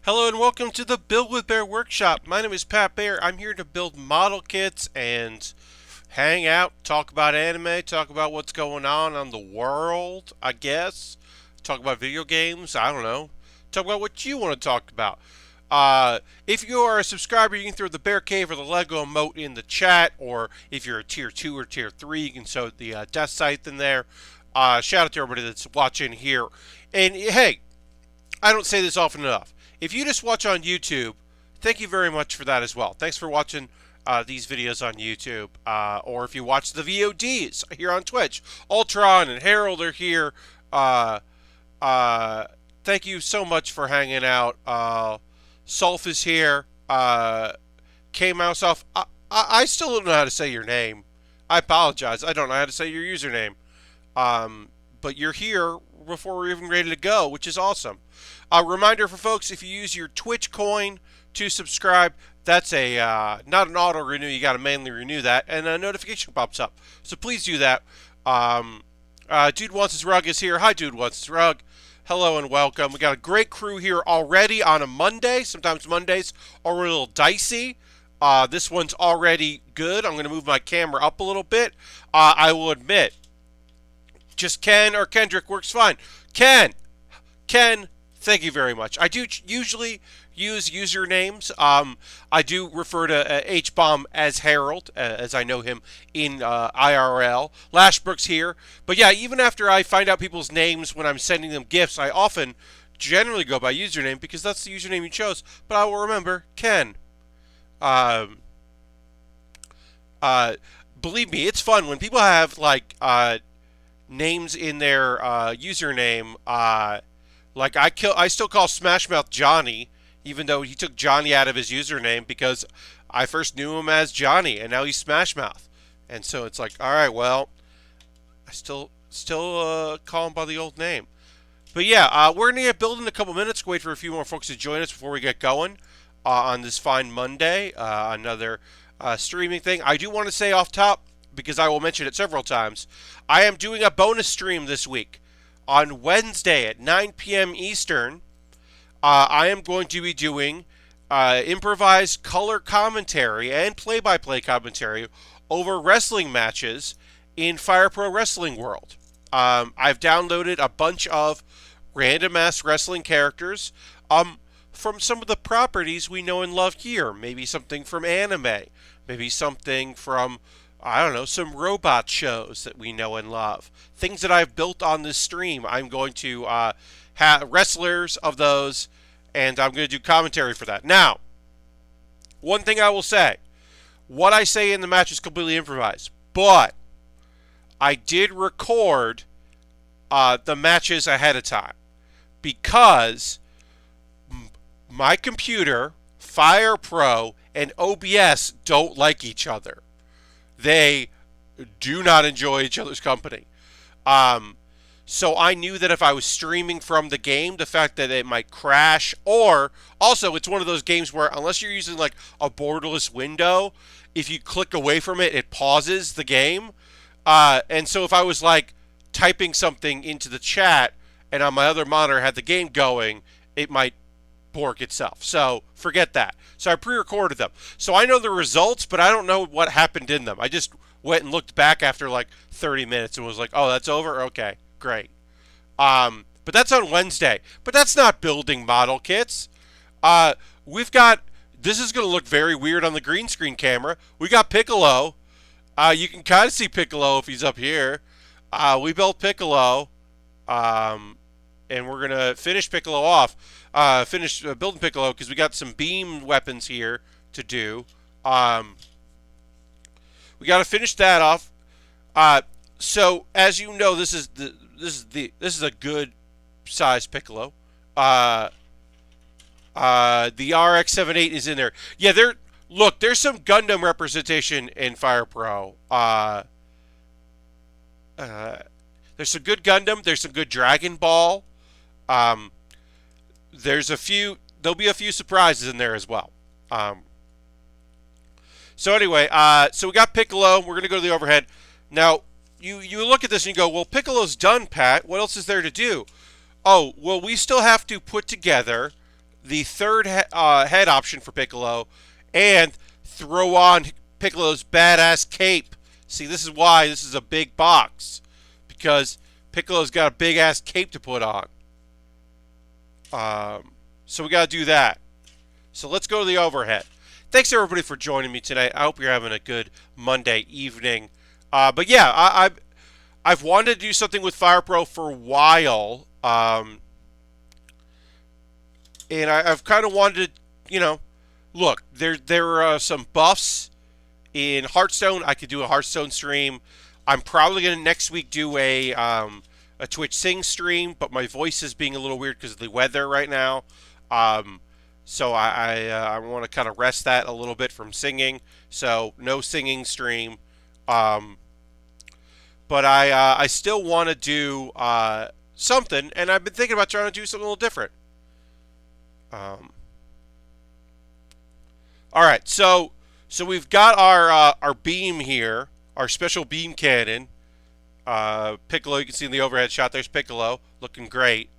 Hello and welcome to the Build with Bear workshop. My name is Pat Baer. I'm here to build model kits and hang out, talk about anime, talk about what's going on the world, I guess. Talk about video games, I don't know. Talk about what you want to talk about. If you are a subscriber, you can throw the Bear Cave or the Lego emote in the chat, or if you're a tier 2 or tier 3, you can throw the Death Scythe in there. Shout out to everybody that's watching here. And hey, I don't say this often enough. If you just watch on YouTube, thank you very much for that as well. Thanks for watching these videos on YouTube. Or if you watch the VODs here on Twitch, Ultron and Harold are here. Thank you so much for hanging out. Sulf is here. K-Mouse off. I still don't know how to say your name. I apologize. I don't know how to say your username. But you're here before we're even ready to go, which is awesome. A reminder for folks, if you use your Twitch coin to subscribe, that's a not an auto renew. You got to manually renew that, and a notification pops up. So please do that. Dude Wants His Rug is here. Hi, Dude Wants His Rug. Hello and welcome. We got a great crew here already on a Monday. Sometimes Mondays are a little dicey. This one's already good. I'm going to move my camera up a little bit. I will admit, just Ken or Kendrick works fine. Ken, thank you very much. I do usually use usernames. I do refer to H-Bomb as Harold, as I know him in IRL. Lashbrook's here. But yeah, even after I find out people's names when I'm sending them gifts, I often generally go by username because that's the username you chose. But I will remember Ken. Believe me, it's fun when people have like names in their username. Like I still call Smashmouth Johnny, even though he took Johnny out of his username because I first knew him as Johnny, and now he's Smashmouth. And so it's like, all right, well, I still call him by the old name. But yeah, we're gonna get building in a couple minutes. Wait for a few more folks to join us before we get going on this fine Monday. Another streaming thing. I do want to say off top, because I will mention it several times, I am doing a bonus stream this week. On Wednesday at 9 p.m. Eastern, I am going to be doing improvised color commentary and play-by-play commentary over wrestling matches in Fire Pro Wrestling World. I've downloaded a bunch of random-ass wrestling characters from some of the properties we know and love here. Maybe something from anime. Maybe something from, I don't know, some robot shows that we know and love. Things that I've built on this stream. I'm going to have wrestlers of those, and I'm going to do commentary for that. Now, one thing I will say. What I say in the match is completely improvised. But I did record the matches ahead of time. Because my computer, Fire Pro, and OBS don't like each other. They do not enjoy each other's company. So I knew that if I was streaming from the game, the fact that it might crash, or also it's one of those games where unless you're using like a borderless window, if you click away from it, it pauses the game. And so if I was like typing something into the chat and on my other monitor had the game going, it might bork itself. So forget that. So I pre-recorded them. So I know the results, but I don't know what happened in them. I just went and looked back after like 30 minutes and was like, oh, that's over? Okay, great. But that's on Wednesday. But that's not building model kits. We've got, this is going to look very weird on the green screen camera. We got Piccolo. You can kind of see Piccolo if he's up here. We built Piccolo. And we're going to finish Piccolo off. Finish building Piccolo because we got some beam weapons here to do. We got to finish that off. So as you know, this is a good size Piccolo. The RX-78 is in there. Yeah, there's some Gundam representation in Fire Pro. There's some good Gundam. There's some good Dragon Ball. There'll be a few surprises in there as well. So anyway, so we got Piccolo. We're going to go to the overhead. Now, you look at this and you go, well, Piccolo's done, Pat. What else is there to do? Oh, well, we still have to put together the third head option for Piccolo, and throw on Piccolo's badass cape. See, this is why this is a big box, because Piccolo's got a big ass cape to put on. So we got to do that. So let's go to the overhead. Thanks everybody for joining me tonight. I hope you're having a good Monday evening. But yeah, I've wanted to do something with Fire Pro for a while. And I've kind of wanted to, look, there are some buffs in Hearthstone. I could do a Hearthstone stream. I'm probably going to next week do a Twitch Sing stream, but my voice is being a little weird because of the weather right now. So I want to kind of rest that a little bit from singing. So no singing stream. But I still want to do something, and I've been thinking about trying to do something a little different. All right, so we've got our beam here, our special beam cannon. Piccolo, you can see in the overhead shot. There's Piccolo, looking great.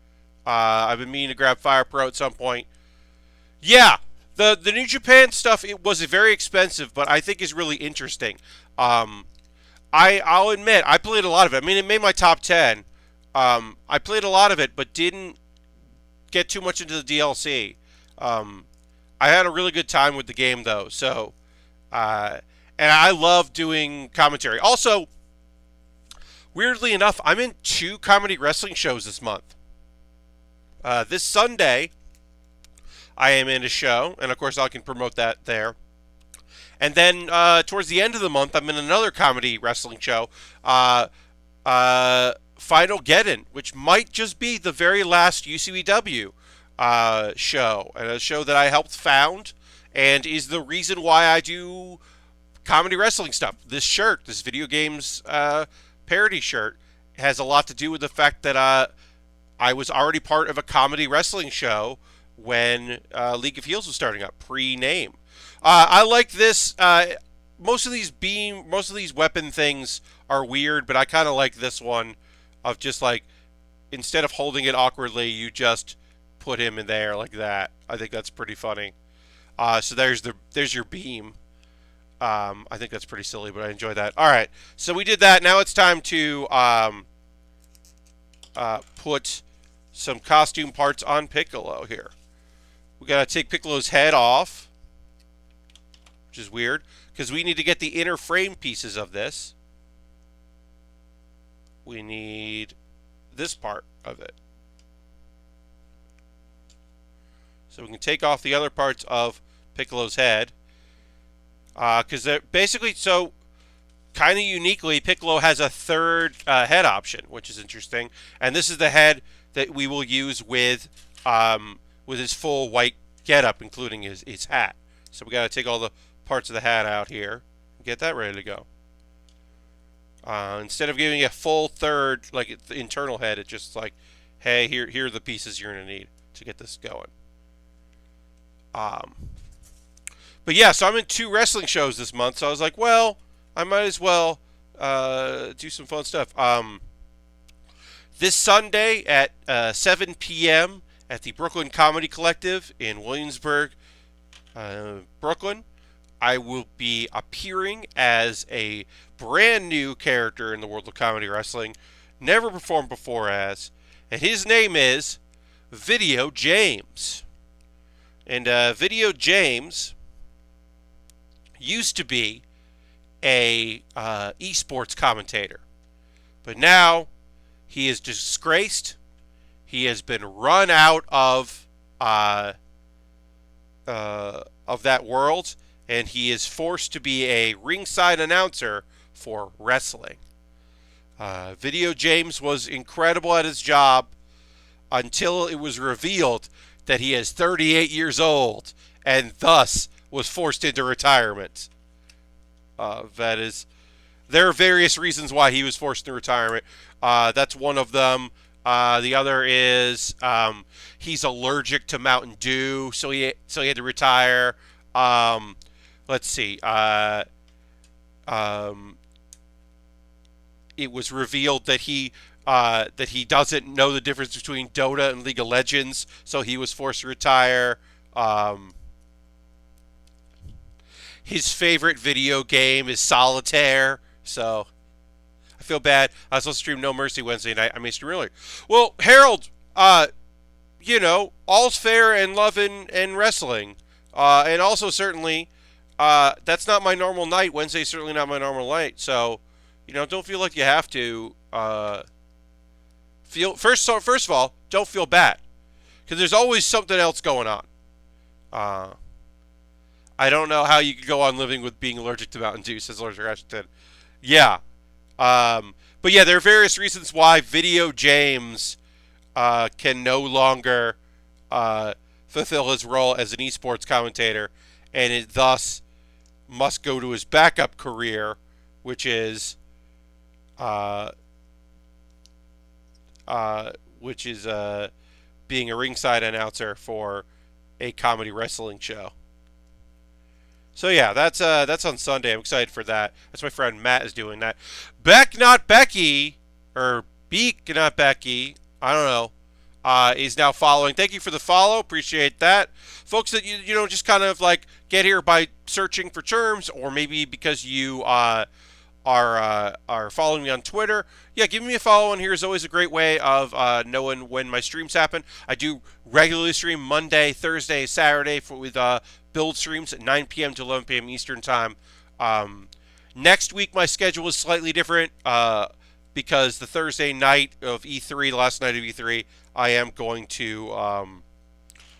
I've been meaning to grab Fire Pro at some point. Yeah, the New Japan stuff, it was very expensive, but I think is really interesting. I'll admit, I played a lot of it. I mean, it made my top 10. I played a lot of it, but didn't get too much into the DLC. I had a really good time with the game, though. So, and I love doing commentary. Also, weirdly enough, I'm in 2 comedy wrestling shows this month. This Sunday, I am in a show, and of course I can promote that there. And then towards the end of the month, I'm in another comedy wrestling show, Final Geddon, which might just be the very last UCBW show, and a show that I helped found, and is the reason why I do comedy wrestling stuff. This shirt, this video games parody shirt, has a lot to do with the fact that I was already part of a comedy wrestling show when League of Heels was starting up, pre-name. I like this. Most of these weapon things are weird, but I kind of like this one of just like, instead of holding it awkwardly, you just put him in there like that. I think that's pretty funny. So there's your beam. I think that's pretty silly, but I enjoy that. All right, so we did that. Now it's time to put some costume parts on Piccolo here. We gotta take Piccolo's head off, which is weird, because we need to get the inner frame pieces of this. We need this part of it. So we can take off the other parts of Piccolo's head. Because they're basically, so kind of uniquely, Piccolo has a third head option, which is interesting. And this is the head that we will use with his full white getup, including his hat. So we got to take all the parts of the hat out here and get that ready to go. Instead of giving a full third, like the internal head, it's just like, hey, here are the pieces you're going to need to get this going. But yeah, so I'm in 2 wrestling shows this month, so I was like, well, I might as well do some fun stuff. This Sunday at 7 p.m. at the Brooklyn Comedy Collective in Williamsburg, Brooklyn, I will be appearing as a brand new character in the world of comedy wrestling, never performed before as, and his name is Video James. And Video James used to be a esports commentator, but now he is disgraced. He has been run out of that world, and he is forced to be a ringside announcer for wrestling. Video James was incredible at his job until it was revealed that he is 38 years old and thus was forced into retirement. There are various reasons why he was forced into retirement. That's one of them. The other is he's allergic to Mountain Dew, so he had to retire. Let's see. It was revealed that he that he doesn't know the difference between Dota and League of Legends, so he was forced to retire. Um, his favorite video game is Solitaire, so I feel bad. I was supposed to stream No Mercy Wednesday night. I may stream earlier. Well, Harold, all's fair in love and wrestling. And also, certainly, that's not my normal night. Wednesday's certainly not my normal night. So, don't feel like you have to. First of all, don't feel bad. Because there's always something else going on. I don't know how you could go on living with being allergic to Mountain Dew, says Lord Washington. Yeah. But yeah, there are various reasons why Video James can no longer fulfill his role as an esports commentator, and it thus must go to his backup career, which is being a ringside announcer for a comedy wrestling show. So yeah, that's on Sunday. I'm excited for that. That's my friend Matt is doing that. Beck Not Becky, or Beak Not Becky, I don't know, is now following. Thank you for the follow. Appreciate that. Folks that just kind of like get here by searching for terms, or maybe because you are following me on Twitter. Yeah, giving me a follow on here is always a great way of knowing when my streams happen. I do regularly stream Monday, Thursday, Saturday with build streams at 9 p.m. to 11 p.m. Eastern Time. Next week, my schedule is slightly different because the Thursday night of E3, the last night of E3, I am going to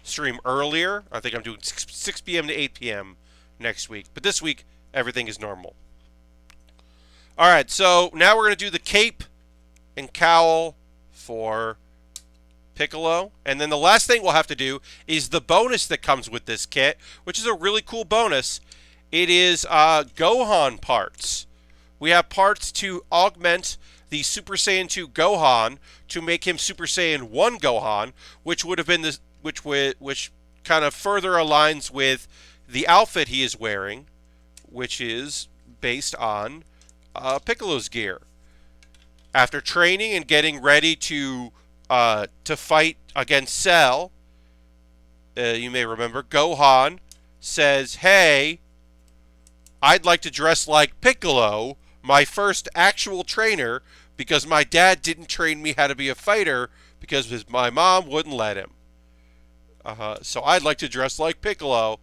stream earlier. I think I'm doing 6 p.m. to 8 p.m. next week. But this week, everything is normal. All right, so now we're going to do the cape and cowl for Piccolo. And then the last thing we'll have to do is the bonus that comes with this kit, which is a really cool bonus. It is Gohan parts. We have parts to augment the Super Saiyan 2 Gohan to make him Super Saiyan 1 Gohan, which would have been this, which kind of further aligns with the outfit he is wearing, which is based on Piccolo's gear. After training and getting ready to fight against Cell, you may remember, Gohan says, "Hey, I'd like to dress like Piccolo, my first actual trainer, because my dad didn't train me how to be a fighter because my mom wouldn't let him. So I'd like to dress like Piccolo."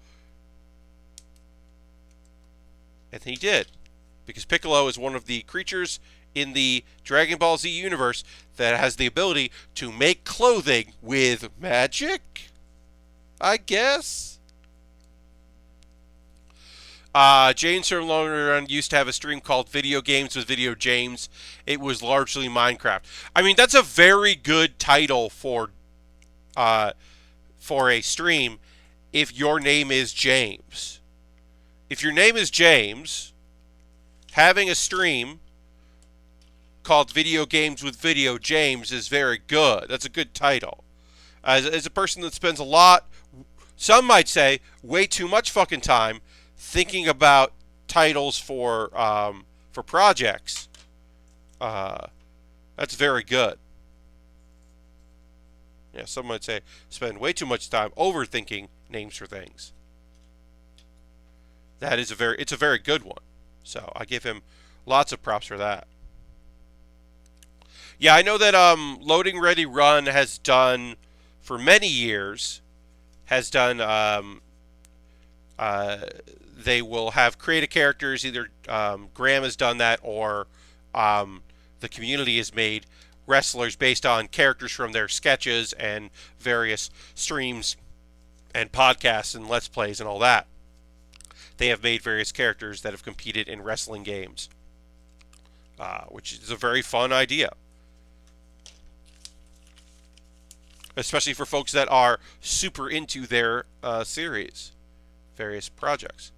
And he did. Because Piccolo is one of the creatures in the Dragon Ball Z universe that has the ability to make clothing with magic, I guess. James from Longer Run used to have a stream called Video Games with Video James. It was largely Minecraft. I mean, that's a very good title for a stream if your name is James. If your name is James, having a stream called Video Games with Video James is very good. That's a good title. As a person that spends a lot, some might say, way too much fucking time thinking about titles for projects, that's very good. Yeah, some might say spend way too much time overthinking names for things. It's a very good one. So I give him lots of props for that. Yeah, I know that Loading Ready Run has done, for many years, they will have creative characters. Either Graham has done that, or the community has made wrestlers based on characters from their sketches and various streams and podcasts and Let's Plays and all that. They have made various characters that have competed in wrestling games, which is a very fun idea. Especially for folks that are super into their series, various projects.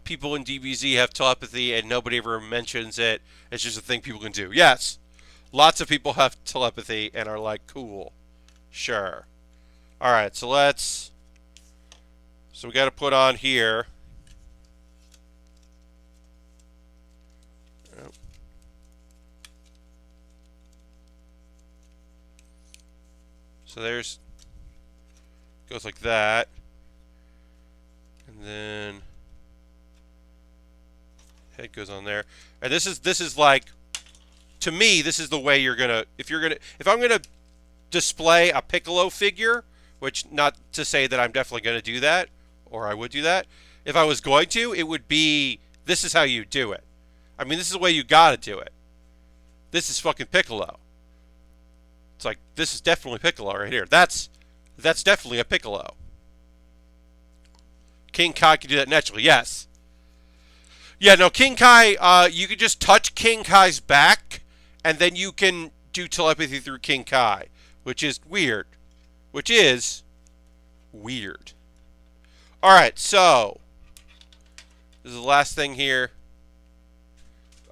People in DBZ have telepathy and nobody ever mentions it. It's just a thing people can do. Yes, lots of people have telepathy and are like, cool, sure. All right, so we got to put on here. So there's, goes like that. And then head goes on there. And this is like, to me, this is the way you're gonna, if I'm gonna display a Piccolo figure, which not to say that I'm definitely gonna do that, or I would do that. If I was going to, it would be, this is how you do it. I mean, this is the way you gotta do it. This is fucking Piccolo. It's like, this is definitely Piccolo right here. That's definitely a Piccolo. King Kai can do that naturally, yes. Yeah, no, King Kai, you can just touch King Kai's back, and then you can do telepathy through King Kai, which is weird. Alright, so, this is the last thing here.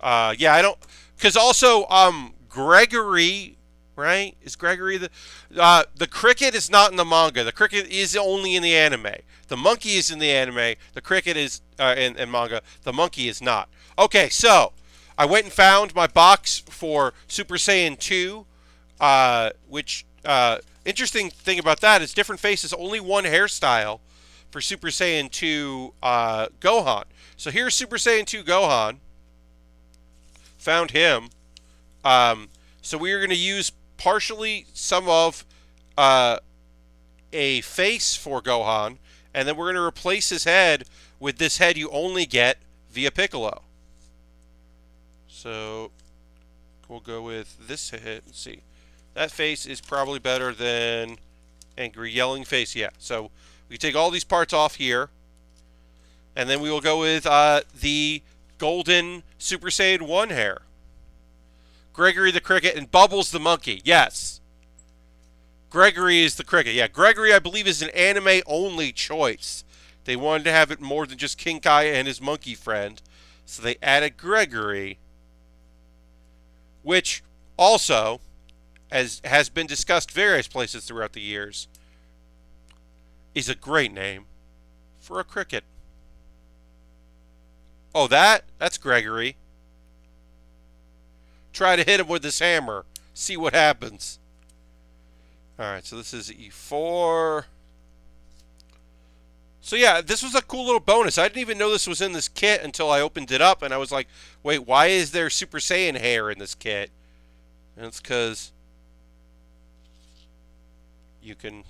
Yeah, I don't, because also, Gregory, right? Is Gregory the cricket is not in the manga. The cricket is only in the anime. The monkey is in the anime. The cricket is in manga. The monkey is not. Okay, so I went and found my box for Super Saiyan 2, which interesting thing about that is different faces, only one hairstyle for Super Saiyan 2 Gohan. So here's Super Saiyan 2 Gohan. Found him. So we are going to use partially some of a face for Gohan, and then we're going to replace his head with this head you only get via Piccolo. So we'll go with this head. Let's see. That face is probably better than angry yelling face. Yeah. So we take all these parts off here, and then we will go with the golden Super Saiyan 1 hair. Gregory the cricket and Bubbles the monkey. Yes. Gregory is the cricket. Yeah, Gregory, I believe, is an anime-only choice. They wanted to have it more than just King Kai and his monkey friend, so they added Gregory, which also, as has been discussed various places throughout the years, is a great name for a cricket. Oh, that's Gregory. Try to hit him with this hammer. See what happens. Alright, so this is E4. So yeah, this was a cool little bonus. I didn't even know this was in this kit until I opened it up, and I was like, wait, why is there Super Saiyan hair in this kit? And it's because you can...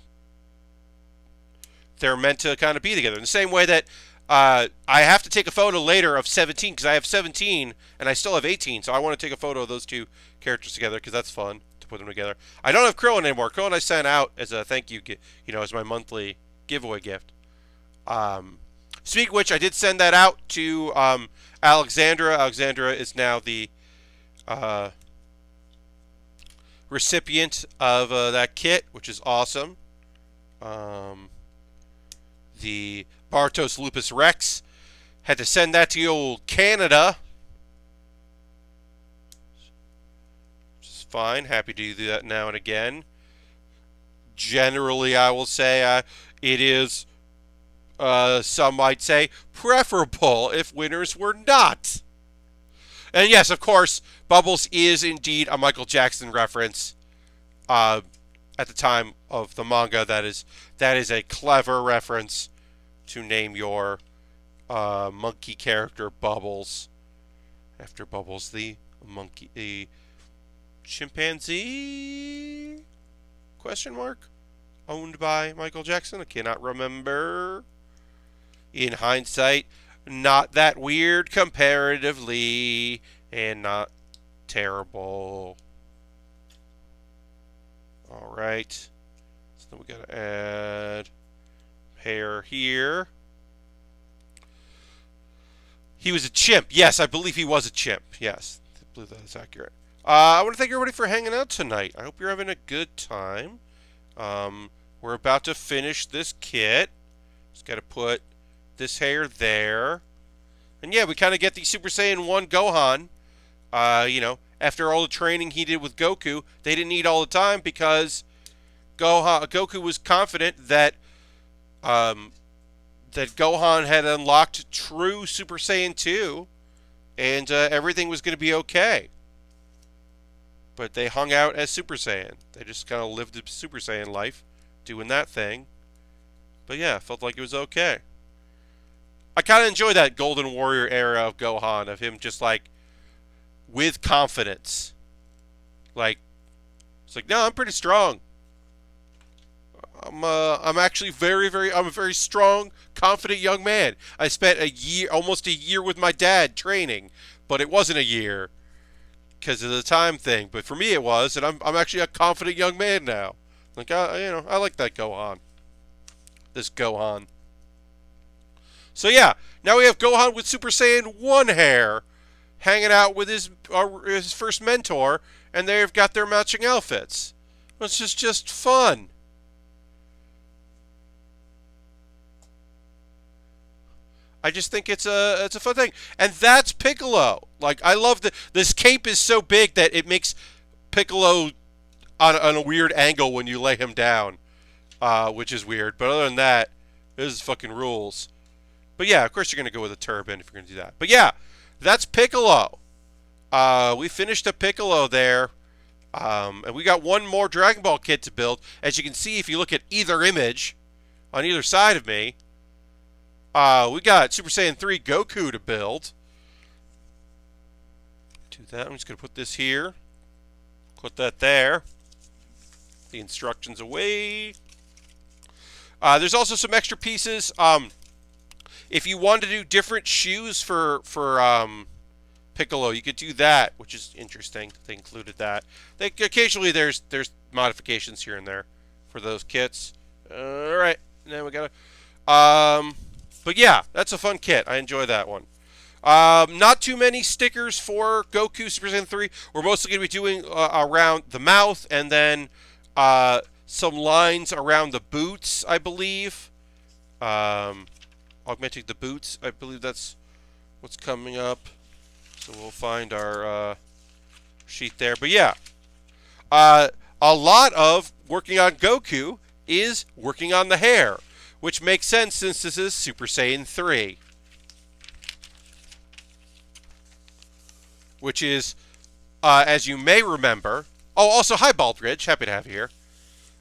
they're meant to kind of be together. In the same way that I have to take a photo later of 17, because I have 17, and I still have 18, so I want to take a photo of those two characters together, because that's fun to put them together. I don't have Krillin anymore. Krillin I sent out as a thank you, as my monthly giveaway gift. Speaking of which, I did send that out to Alexandra. Alexandra is now the recipient of that kit, which is awesome. The Bartos Lupus Rex had to send that to old Canada, which is fine. Happy to do that now and again. Generally, I will say it is, some might say, preferable if winners were not. And yes, of course, Bubbles is indeed a Michael Jackson reference. At the time of the manga, that is a clever reference to name your monkey character Bubbles after Bubbles the monkey, the chimpanzee? Question mark? Owned by Michael Jackson? I cannot remember. In hindsight, not that weird comparatively, and not terrible. Alright. So then we gotta add hair here. He was a chimp. Yes, I believe he was a chimp. Yes, I believe that is accurate. I want to thank everybody for hanging out tonight. I hope you're having a good time. We're about to finish this kit. Just got to put this hair there. And yeah, we kind of get the Super Saiyan 1 Gohan. After all the training he did with Goku, they didn't need all the time because Goku was confident that that Gohan had unlocked true Super Saiyan 2, and everything was going to be okay. but they hung out as Super Saiyan. They just kind of lived a Super Saiyan life, doing that thing. But yeah, felt like it was okay. I kind of enjoy that Golden Warrior era of Gohan, of him just like with confidence. Like, it's like, no, I'm pretty strong. I'm actually I'm a very strong, confident young man. I spent almost a year with my dad training, but it wasn't a year because of the time thing. But for me, it was, and I'm actually a confident young man now. Like, I like that Gohan. This Gohan. So yeah, now we have Gohan with Super Saiyan 1 hair, hanging out with his first mentor, and they've got their matching outfits. It's just fun. I just think it's a fun thing, and that's Piccolo. Like, I love this cape is so big that it makes Piccolo on a weird angle when you lay him down, which is weird. But other than that, this is fucking rules. But yeah, of course you're gonna go with a turban if you're gonna do that. But yeah, that's Piccolo. We finished a Piccolo there, and we got one more Dragon Ball kit to build. As you can see, if you look at either image on either side of me. We got Super Saiyan 3 Goku to build. Do that. I'm just going to put this here. Put that there. The instructions away. There's also some extra pieces. If you want to do different shoes for Piccolo, you could do that, which is interesting. They included that. Occasionally there's modifications here and there for those kits. All right. Now we got to... But yeah, that's a fun kit. I enjoy that one. Not too many stickers for Goku Super Saiyan 3. We're mostly going to be doing around the mouth and then some lines around the boots, I believe. Augmenting the boots, I believe that's what's coming up. So we'll find our sheet there. But yeah, a lot of working on Goku is working on the hair, which makes sense since this is Super Saiyan 3. Which is, as you may remember... Oh, also, hi, Baldridge. Happy to have you here.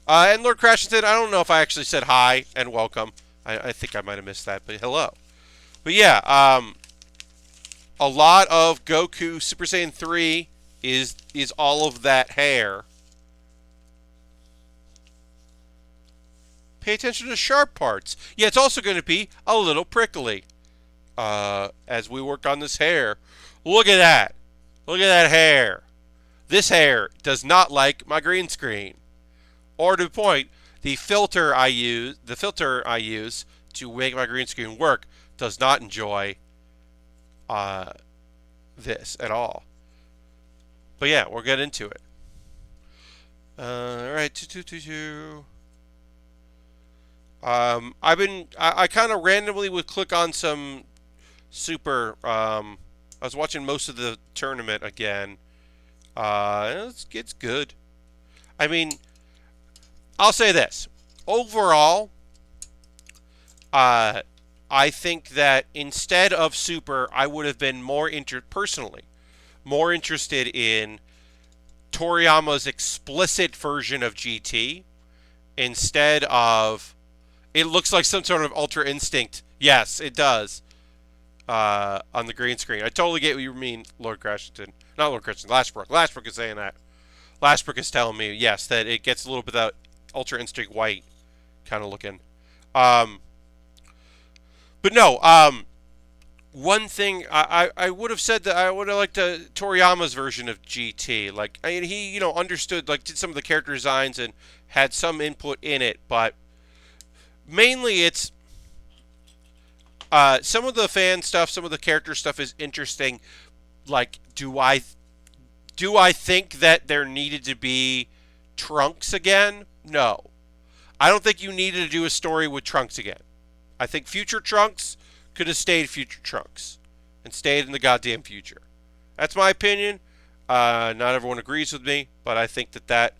And Lord Crashington, I don't know if I actually said hi and welcome. I think I might have missed that, but hello. But yeah, a lot of Goku Super Saiyan 3 is all of that hair. Pay attention to the sharp parts. Yeah, it's also going to be a little prickly as we work on this hair. Look at that. Look at that hair. This hair does not like my green screen. Or to the point, the filter I use to make my green screen work does not enjoy this at all. But yeah, we'll get into it. All right, I kind of randomly would click on some Super. I was watching most of the tournament again. It's good. I mean, I'll say this. Overall, I think that instead of Super, I would have been personally more interested in Toriyama's explicit version of GT instead of... It looks like some sort of Ultra Instinct. Yes, it does. On the green screen. I totally get what you mean, Lord Crashington. Not Lord Crashington, Lashbrook. Lashbrook is saying that. Lashbrook is telling me, yes, that it gets a little bit of that Ultra Instinct white kind of looking. But no, one thing, I would have said that I would have liked Toriyama's version of GT. Like, I mean, he, understood, like, did some of the character designs and had some input in it, but mainly it's some of the fan stuff, some of the character stuff is interesting. Like, do I think that there needed to be Trunks again? No. I don't think you needed to do a story with Trunks again. I think future Trunks could have stayed future Trunks and stayed in the goddamn future. That's my opinion. Not everyone agrees with me, but I think that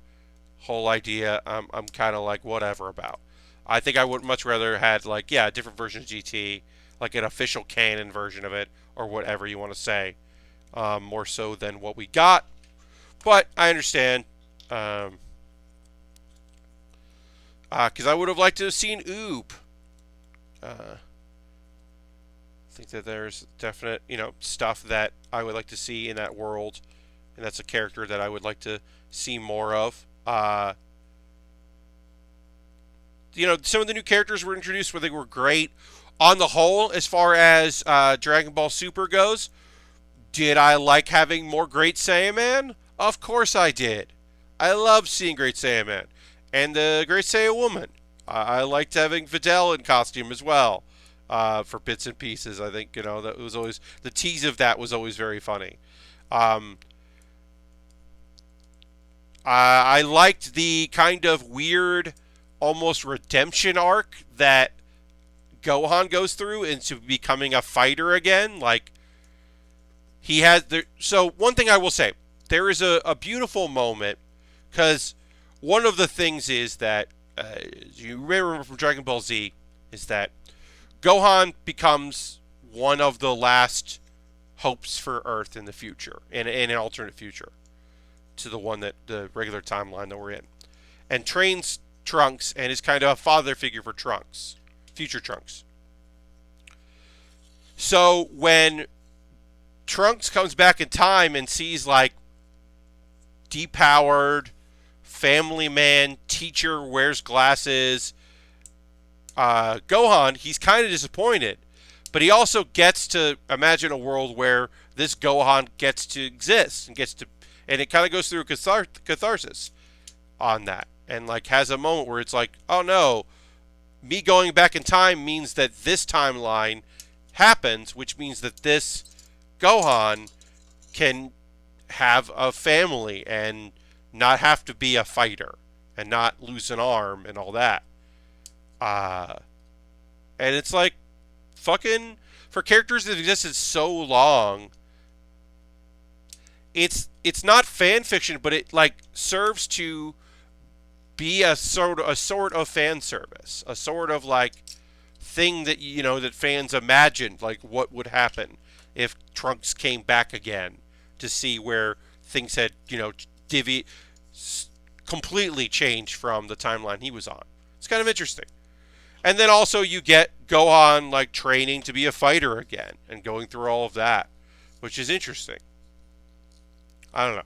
whole idea I'm kind of like whatever about. I think I would much rather had like, yeah, a different version of GT, like an official canon version of it, or whatever you want to say, more so than what we got. But I understand. Because I would have liked to have seen Oob. I think that there's definite, stuff that I would like to see in that world, and that's a character that I would like to see more of. Some of the new characters were introduced where they were great. On the whole, as far as Dragon Ball Super goes, did I like having more Great Saiyaman? Of course I did. I love seeing Great Saiyaman. And the Great Saiyan Woman. I liked having Videl in costume as well. For bits and pieces, I think, that was always, the tease of that was always very funny. I liked the kind of weird, almost redemption arc that Gohan goes through into becoming a fighter again. Like, he has... So, one thing I will say, there is a beautiful moment, because one of the things is that, you remember from Dragon Ball Z, is that Gohan becomes one of the last hopes for Earth in the future, in an alternate future, to the one that the regular timeline that we're in, and trains Trunks and is kind of a father figure for Trunks, future Trunks. So when Trunks comes back in time and sees like depowered family man teacher wears glasses Gohan, he's kind of disappointed, but he also gets to imagine a world where this Gohan gets to exist and it kind of goes through catharsis on that, and like has a moment where it's like, oh no, me going back in time means that this timeline happens, which means that this Gohan can have a family and not have to be a fighter and not lose an arm and all that. And it's like, fucking, for characters that existed so long, it's not fan fiction, but it like serves to be a sort of fan service, a sort of like thing that that fans imagined, like what would happen if Trunks came back again to see where things had completely changed from the timeline he was on. It's kind of interesting. And then also you get Gohan like training to be a fighter again and going through all of that, which is interesting. I don't know.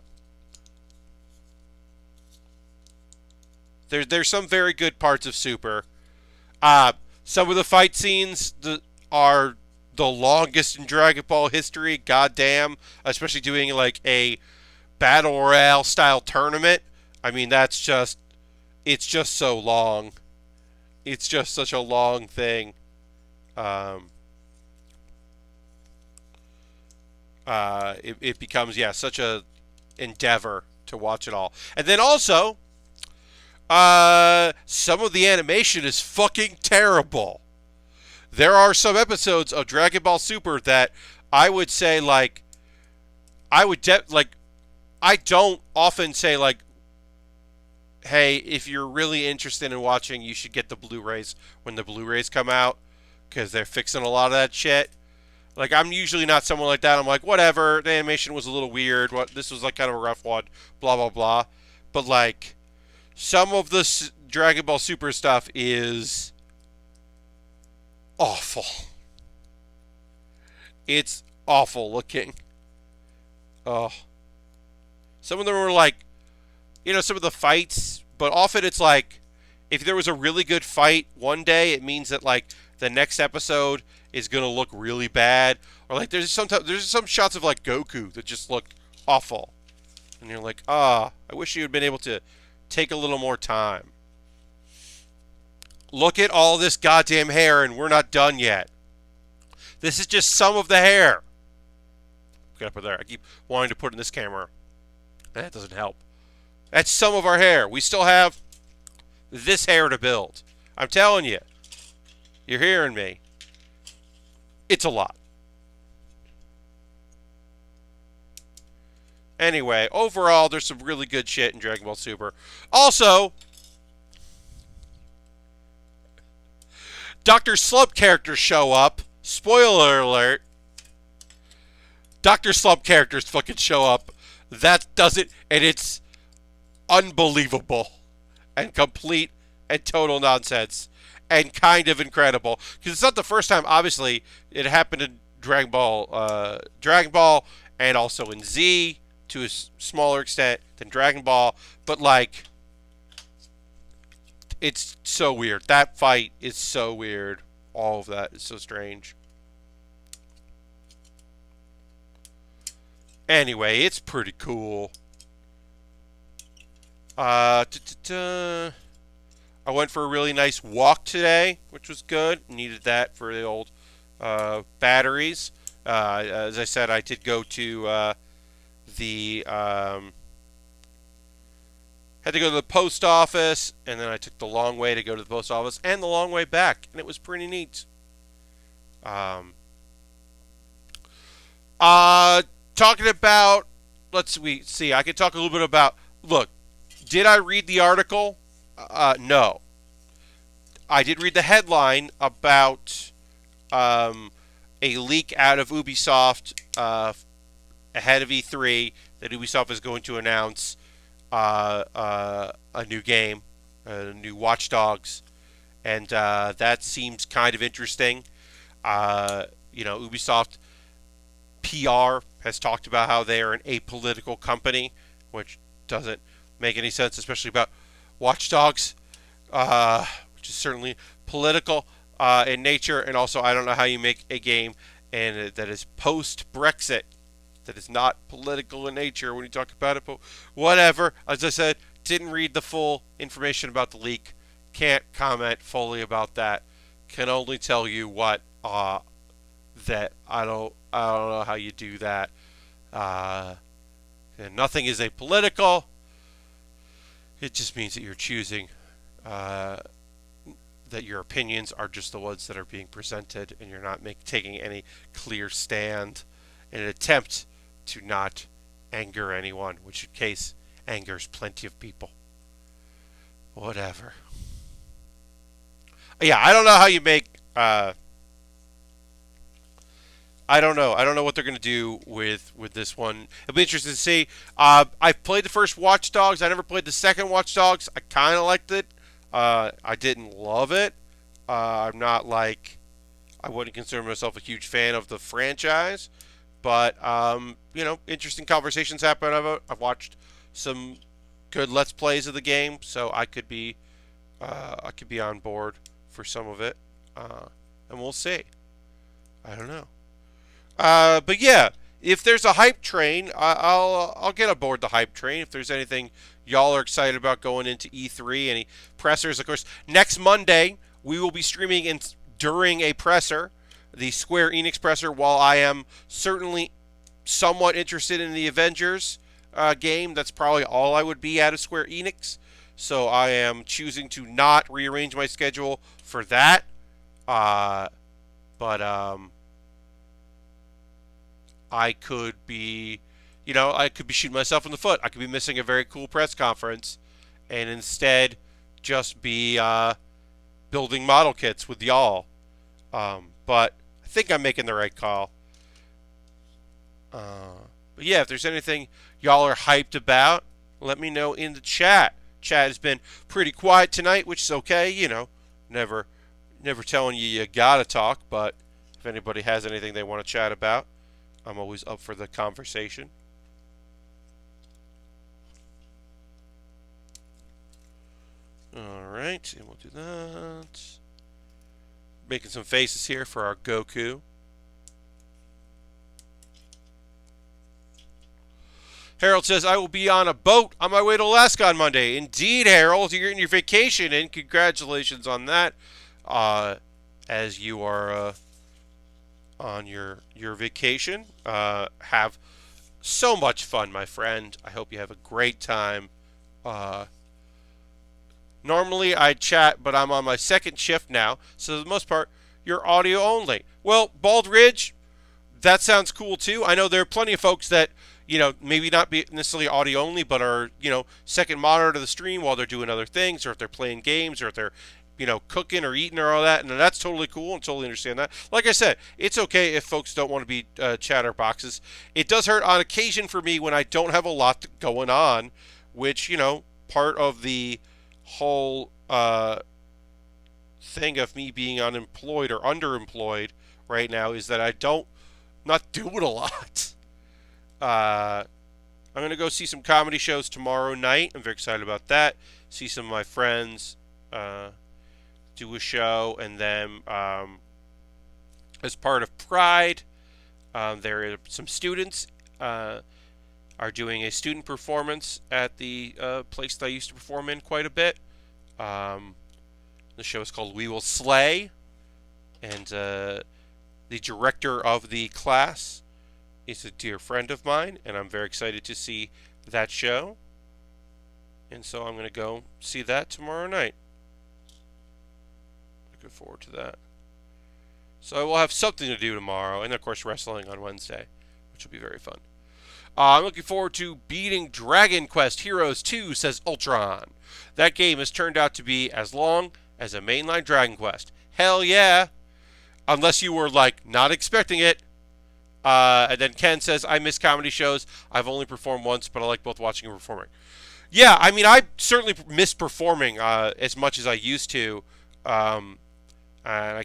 There's some very good parts of Super. Some of the fight scenes are the longest in Dragon Ball history. Goddamn, especially doing like a battle royale style tournament. I mean, it's just so long. It's just such a long thing. It becomes, such a endeavor to watch it all. And then also, some of the animation is fucking terrible. There are some episodes of Dragon Ball Super that I would say, like, I don't often say, like, hey, if you're really interested in watching, you should get the Blu-rays when the Blu-rays come out, because they're fixing a lot of that shit. Like, I'm usually not someone like that. I'm like, whatever, the animation was a little weird. This was, like, kind of a rough one, blah, blah, blah. But, like, some of the Dragon Ball Super stuff is awful. It's awful looking. Oh. Some of them were, like, some of the fights, but often it's like, if there was a really good fight one day, it means that, like, the next episode is going to look really bad. Or, like, there's some shots of, like, Goku that just look awful. And you're like, I wish you had been able to take a little more time. Look at all this goddamn hair, and we're not done yet. This is just some of the hair. Gotta put there. I keep wanting to put in this camera. That doesn't help. That's some of our hair. We still have this hair to build. I'm telling you. You're hearing me. It's a lot. Anyway, overall, there's some really good shit in Dragon Ball Super. Also, Dr. Slump characters show up. Spoiler alert. Dr. Slump characters fucking show up. That doesn't, and it's unbelievable and complete and total nonsense and kind of incredible because it's not the first time. Obviously, it happened in Dragon Ball, and also in Z to a smaller extent than Dragon Ball. But like, it's so weird. That fight is so weird. All of that is so strange. Anyway, it's pretty cool. I went for a really nice walk today, which was good. Needed that for the old batteries. As I said, I did go to the had to go to the post office, and then I took the long way to go to the post office and the long way back, and it was pretty neat. Talking about, let's see, I could talk a little bit about, look, did I read the article? No. I did read the headline about a leak out of Ubisoft ahead of E3 that Ubisoft is going to announce a new game, a new Watch Dogs, and that seems kind of interesting. Ubisoft PR has talked about how they are an apolitical company, which doesn't make any sense, especially about Watch Dogs, which is certainly political in nature. And also, I don't know how you make a game that is post-Brexit that is not political in nature when you talk about it. But whatever. As I said, didn't read the full information about the leak. Can't comment fully about that. Can only tell you what that I don't know how you do that. And nothing is apolitical. It just means that you're choosing that your opinions are just the ones that are being presented, and you're not taking any clear stand in an attempt to not anger anyone, which in case angers plenty of people. Whatever. Yeah, I don't know how you make. I don't know. I don't know what they're going to do with this one. It'll be interesting to see. I played the first Watch Dogs. I never played the second Watch Dogs. I kind of liked it. I didn't love it. I'm not like, I wouldn't consider myself a huge fan of the franchise. But, interesting conversations happen about it. I've watched some good Let's Plays of the game, so I could be on board for some of it. And we'll see. I don't know. But yeah, if there's a hype train, I'll get aboard the hype train. If there's anything y'all are excited about going into E3, any pressers, of course. Next Monday, we will be streaming during a presser, the Square Enix presser, while I am certainly somewhat interested in the Avengers game. That's probably all I would be out of Square Enix. So I am choosing to not rearrange my schedule for that. But I could be, shooting myself in the foot. I could be missing a very cool press conference and instead just be building model kits with y'all. But I think I'm making the right call. But yeah, if there's anything y'all are hyped about, let me know in the chat. Chat has been pretty quiet tonight, which is okay. Never telling you gotta talk. But if anybody has anything they want to chat about, I'm always up for the conversation. Alright, and we'll do that. Making some faces here for our Goku. Harold says, I will be on a boat on my way to Alaska on Monday. Indeed, Harold, you're getting your vacation in. Congratulations on that. As you are on your vacation. Have so much fun, my friend. I hope you have a great time. Normally I chat, but I'm on my second shift now, so for the most part, you're audio only. Well, Bald Ridge, that sounds cool too. I know there are plenty of folks that, maybe not be necessarily audio only, but are, second monitor to the stream while they're doing other things, or if they're playing games, or if they're, cooking or eating or all that, and that's totally cool and totally understand that. Like I said, it's okay if folks don't want to be chatterboxes. It does hurt on occasion for me when I don't have a lot going on, which, part of the whole thing of me being unemployed or underemployed right now is that not doing a lot. I'm going to go see some comedy shows tomorrow night. I'm very excited about that. See some of my friends, do a show, and then as part of Pride, there are some students are doing a student performance at the place that I used to perform in quite a bit. The show is called We Will Slay, and the director of the class is a dear friend of mine, and I'm very excited to see that show. And so I'm going to go see that tomorrow night. Looking forward to that. So I will have something to do tomorrow, and of course wrestling on Wednesday, which will be very fun. I'm looking forward to beating Dragon Quest Heroes 2, says Ultron. That game has turned out to be as long as a mainline Dragon Quest. Hell yeah! Unless you were, not expecting it. And then Ken says, I miss comedy shows. I've only performed once, but I like both watching and performing. Yeah, I mean, I certainly miss performing as much as I used to. And a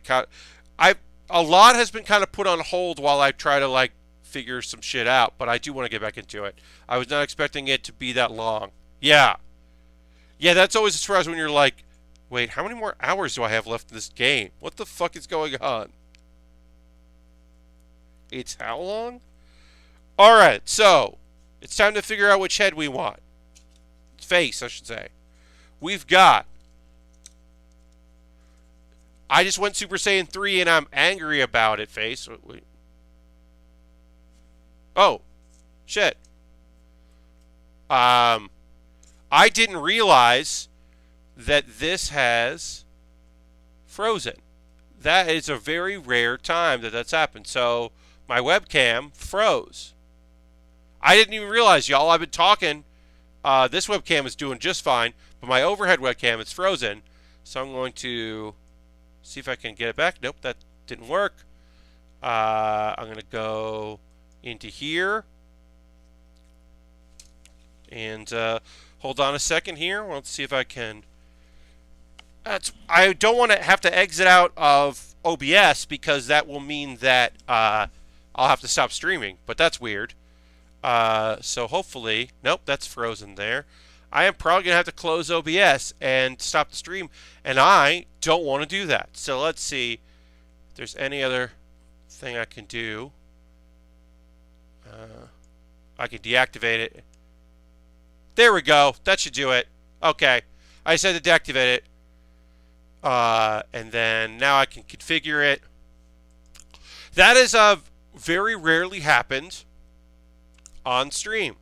lot has been kind of put on hold while I try to, figure some shit out, but I do want to get back into it. I was not expecting it to be that long. Yeah. Yeah, that's always a surprise when you're like, wait, how many more hours do I have left in this game? What the fuck is going on? It's how long? Alright, so it's time to figure out which head we want. Face, I should say. We've got... I just went Super Saiyan 3 and I'm angry about it, face. Wait. Oh, shit. I didn't realize that this has frozen. That is a very rare time that that's happened. So my webcam froze. I didn't even realize, y'all. I've been talking. This webcam is doing just fine, but my overhead webcam is frozen. So I'm going to see if I can get it back. Nope, that didn't work. I'm going to go into here. And hold on a second here. Let's see if I can... I don't want to have to exit out of OBS because that will mean that I'll have to stop streaming. But that's weird. So hopefully... Nope, that's frozen there. I am probably going to have to close OBS and stop the stream. And I don't want to do that. So let's see if there's any other thing I can do. I can deactivate it. There we go. That should do it. Okay. I just had to deactivate it. And then now I can configure it. That is very rarely happened on stream.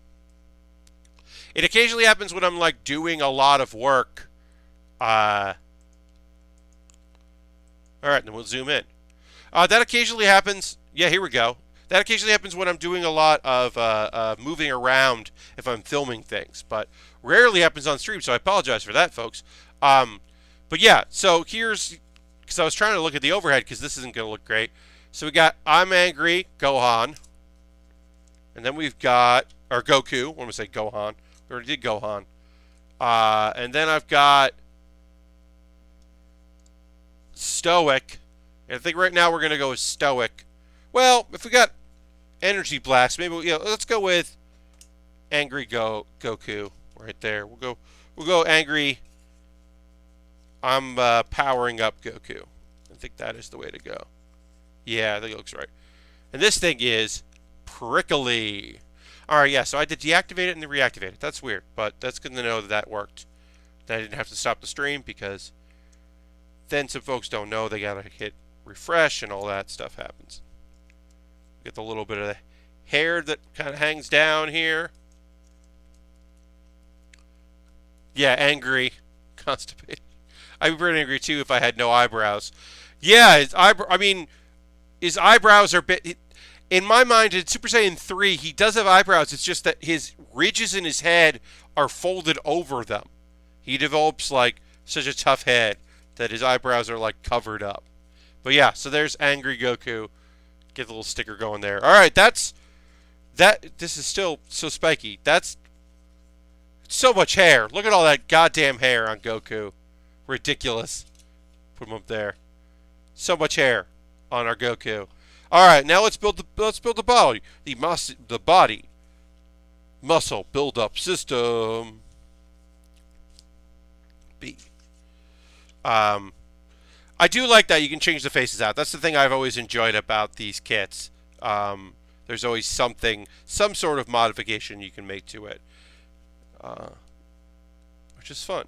It occasionally happens when I'm doing a lot of work. Alright, then we'll zoom in. That occasionally happens. Yeah, here we go. That occasionally happens when I'm doing a lot of moving around if I'm filming things, but rarely happens on stream, so I apologize for that, folks. But yeah, so here's, because I was trying to look at the overhead because this isn't going to look great. So we got I'm Angry, Gohan, and then we've got, or Goku, what am I say, Gohan. We already did Gohan. And then I've got Stoic, and I think right now we're going to go with Stoic. Well, if we got Energy Blast, maybe let's go with Angry Goku right there. We'll go Angry. I'm powering up Goku. I think that is the way to go. Yeah, I think it looks right. And this thing is prickly. All right, yeah. So I had to deactivate it and then reactivate it. That's weird, but that's good to know that that worked. That I didn't have to stop the stream because then some folks don't know they gotta hit refresh and all that stuff happens. Get the little bit of the hair that kind of hangs down here. Yeah, angry, constipated. I'd be pretty angry too if I had no eyebrows. Yeah, his eyebrows are bit. In my mind, in Super Saiyan 3, he does have eyebrows. It's just that his ridges in his head are folded over them. He develops such a tough head that his eyebrows are like covered up. But yeah, so there's Angry Goku. Get the little sticker going there. All right, that's that. This is still so spiky. That's so much hair. Look at all that goddamn hair on Goku. Ridiculous. Put him up there. So much hair on our Goku. All right, now let's build the body. The body muscle build up system. B. I do like that you can change the faces out. That's the thing I've always enjoyed about these kits. There's always some sort of modification you can make to it, which is fun.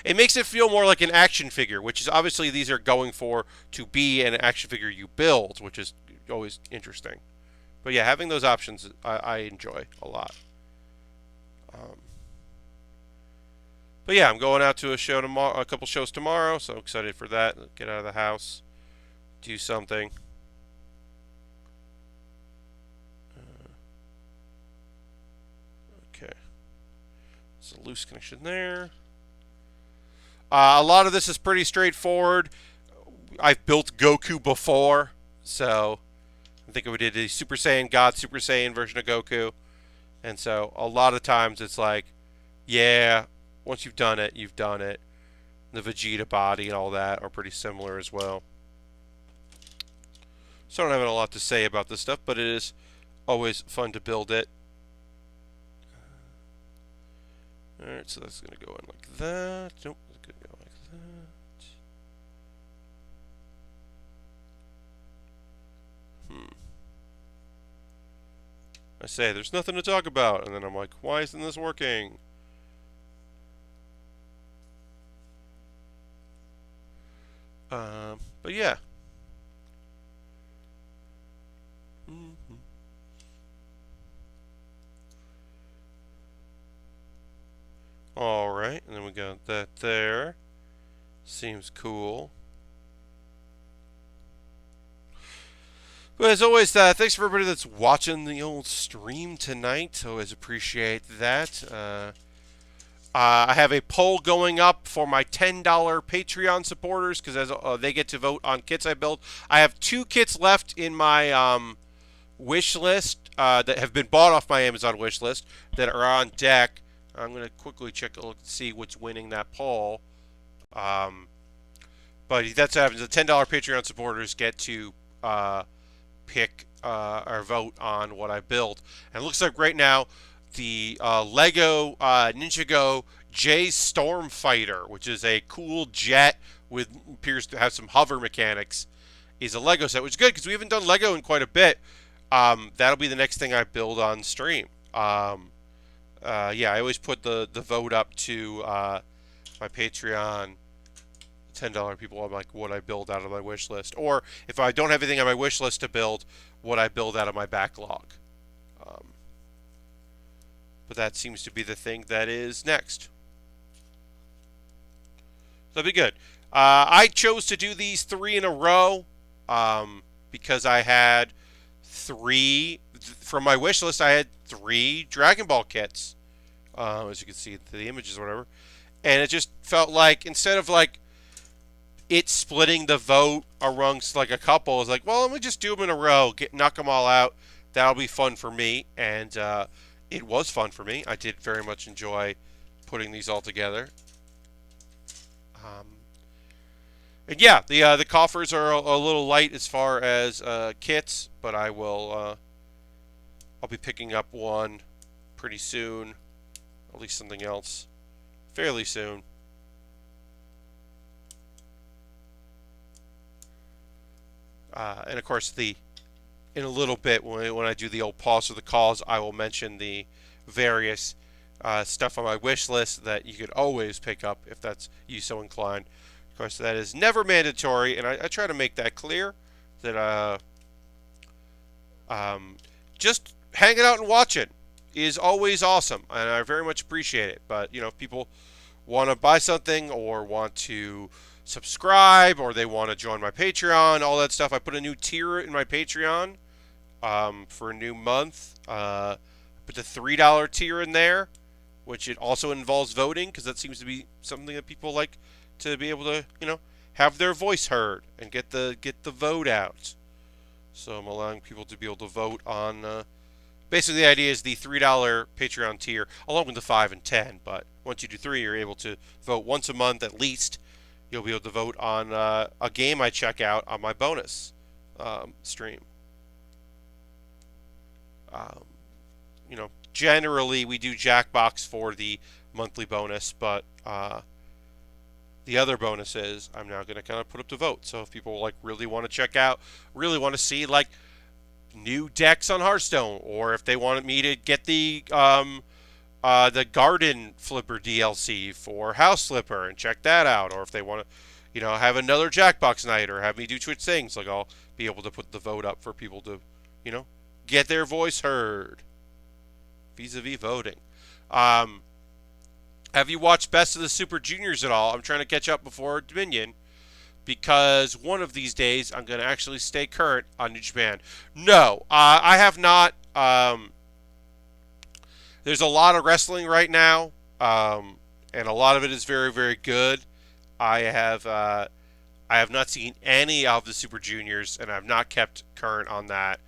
It makes it feel more like an action figure, which is obviously these are going for to be an action figure you build, which is always interesting. But yeah, having those options I enjoy a lot. But yeah, I'm going out to a show tomorrow, a couple shows tomorrow, so I'm excited for that. Get out of the house, do something. Okay, there's a loose connection there. A lot of this is pretty straightforward. I've built Goku before, so I think we did a Super Saiyan God, Super Saiyan version of Goku, and so a lot of times it's like, yeah. Once you've done it, you've done it. The Vegeta body and all that are pretty similar as well. So I don't have a lot to say about this stuff, but it is always fun to build it. Alright, so that's going to go in like that. Nope, it's going to go like that. I say, there's nothing to talk about, and then I'm like, why isn't this working? But yeah. Alright, and then we got that there. Seems cool. But as always, thanks for everybody that's watching the old stream tonight. Always appreciate that. I have a poll going up for my $10 Patreon supporters because as they get to vote on kits I build. I have 2 kits left in my wish list that have been bought off my Amazon wish list that are on deck. I'm going to quickly check a look to see what's winning that poll. But that's what happens. The $10 Patreon supporters get to pick or vote on what I build. And it looks like right now the Lego Ninjago J Stormfighter, which is a cool jet with appears to have some hover mechanics, is a Lego set, which is good because we haven't done Lego in quite a bit. That'll be the next thing I build on stream. Yeah, I always put the vote up to my Patreon $10 people on like what I build out of my wish list, or if I don't have anything on my wish list to build, what I build out of my backlog. But that seems to be the thing that is next. That'll be good. I chose to do these 3 in a row because I had 3 from my wish list. I had 3 Dragon Ball kits, as you can see the images or whatever, and it just felt like instead of like it splitting the vote amongst like a couple, it's like, well, let me just do them in a row, knock them all out. That'll be fun for me, and it was fun for me. I did very much enjoy putting these all together. And yeah, the coffers are a little light as far as kits, but I will I'll be picking up one pretty soon, at least something else fairly soon. And of course, in a little bit when I do the old pause for the calls, I will mention the various stuff on my wish list that you could always pick up if that's you so inclined. Of course, that is never mandatory, and I try to make that clear that just hanging out and watching is always awesome, and I very much appreciate it. But you know, if people want to buy something or want to subscribe or they want to join my Patreon, all that stuff, I put a new tier in my Patreon for a new month. Put the $3 tier in there, which it also involves voting because that seems to be something that people like to be able to, have their voice heard and get the vote out. So I'm allowing people to be able to vote on. Basically, the idea is the $3 Patreon tier, along with the 5 and 10. But once you do 3, you're able to vote once a month at least. You'll be able to vote on a game I check out on my bonus stream. Um, Generally we do Jackbox for the monthly bonus, but the other bonuses I'm now going to kind of put up to vote. So if people like really want to check out, really want to see like new decks on Hearthstone, or if they wanted me to get the Garden Flipper DLC for House Flipper and check that out, or if they want to, have another Jackbox night or have me do Twitch things, like I'll be able to put the vote up for people to, get their voice heard vis-a-vis voting. Have you watched Best of the Super Juniors at all? I'm trying to catch up before Dominion, because one of these days I'm going to actually stay current on New Japan. No, I have not. There's a lot of wrestling right now, and a lot of it is very, very good. I have not seen any of the Super Juniors, and I've not kept current on that.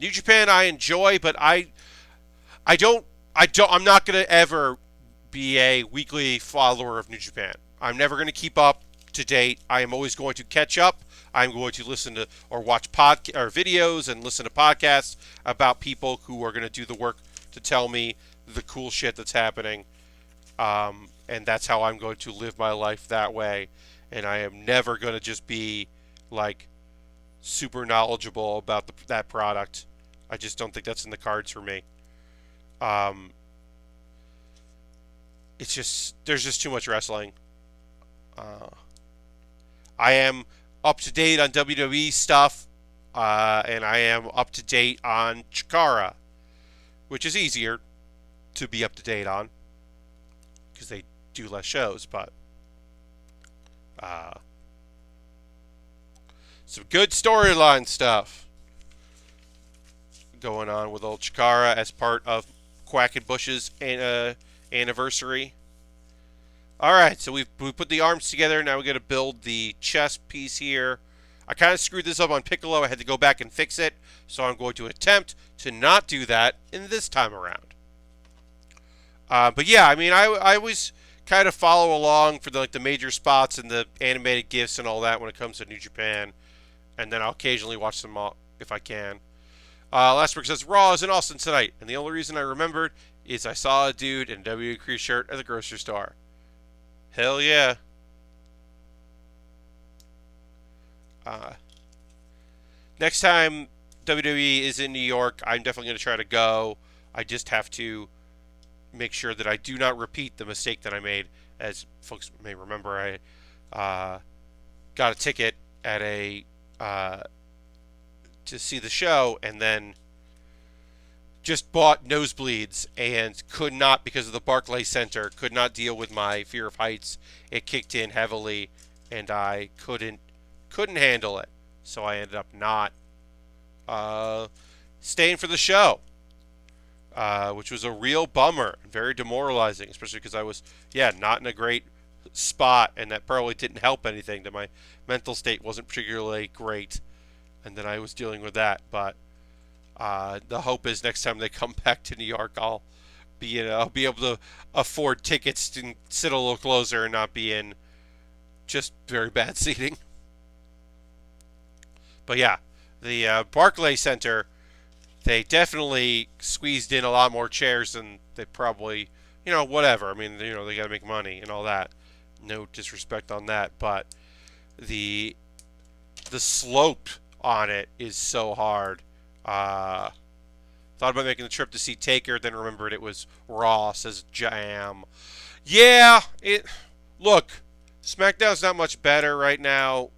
New Japan I enjoy, but I'm not going to ever be a weekly follower of New Japan. I'm never going to keep up to date. I am always going to catch up. I'm going to listen to or watch videos and listen to podcasts about people who are going to do the work to tell me the cool shit that's happening. And that's how I'm going to live my life that way. And I am never going to just be like super knowledgeable about that product. I just don't think that's in the cards for me. It's just, there's just too much wrestling. I am up to date on WWE stuff, and I am up to date on Chikara, which is easier to be up to date on because they do less shows, but some good storyline stuff going on with old Chikara as part of Quack and Bush's anniversary. Alright, so we put the arms together. Now we're going to build the chest piece here. I kind of screwed this up on Piccolo. I had to go back and fix it. So I'm going to attempt to not do that in this time around. But yeah, I mean, I always kind of follow along for the major spots and the animated GIFs and all that when it comes to New Japan. And then I'll occasionally watch them all if I can. Last week says, Raw is in Austin tonight. And the only reason I remembered is I saw a dude in a WWE Crew shirt at the grocery store. Hell yeah. Next time WWE is in New York, I'm definitely going to try to go. I just have to make sure that I do not repeat the mistake that I made. As folks may remember, I got a ticket at to see the show, and then just bought nosebleeds and could not, because of the Barclays Center, could not deal with my fear of heights. It kicked in heavily, and I couldn't handle it. So I ended up not staying for the show, which was a real bummer, very demoralizing, especially because I was, not in a great spot, and that probably didn't help anything. That my mental state wasn't particularly great, and then I was dealing with that. But the hope is next time they come back to New York, I'll be able to afford tickets to sit a little closer and not be in just very bad seating. But yeah, the Barclays Center, they definitely squeezed in a lot more chairs than they probably, whatever. I mean, they got to make money and all that. No disrespect on that, but the slope on it is so hard. Thought about making the trip to see Taker, then remembered it was Raw, says Jam. Yeah, look, SmackDown's not much better right now.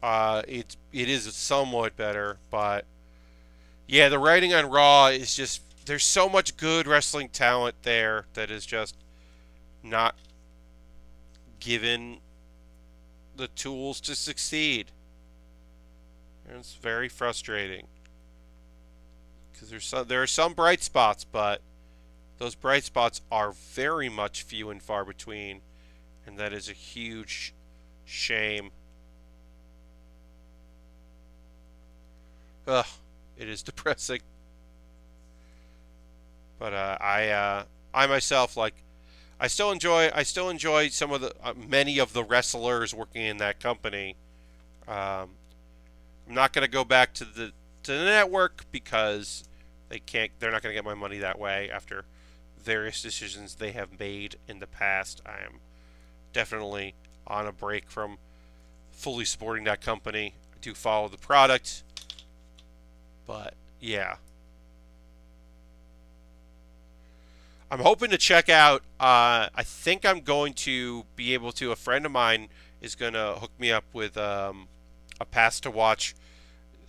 It is somewhat better, but yeah, the writing on Raw is just, there's so much good wrestling talent there that is just not given the tools to succeed. And it's very frustrating. Because there are some bright spots, but those bright spots are very much few and far between. and that is a huge shame. Ugh, it is depressing. But I myself, like, I still enjoy some of the many of the wrestlers working in that company. Um, I'm not gonna go back to the network because they're not gonna get my money that way after various decisions they have made in the past. I am definitely on a break from fully supporting that company. I do follow the product, but yeah. I'm hoping to check out. I think I'm going to be able to. A friend of mine is going to hook me up with a pass to watch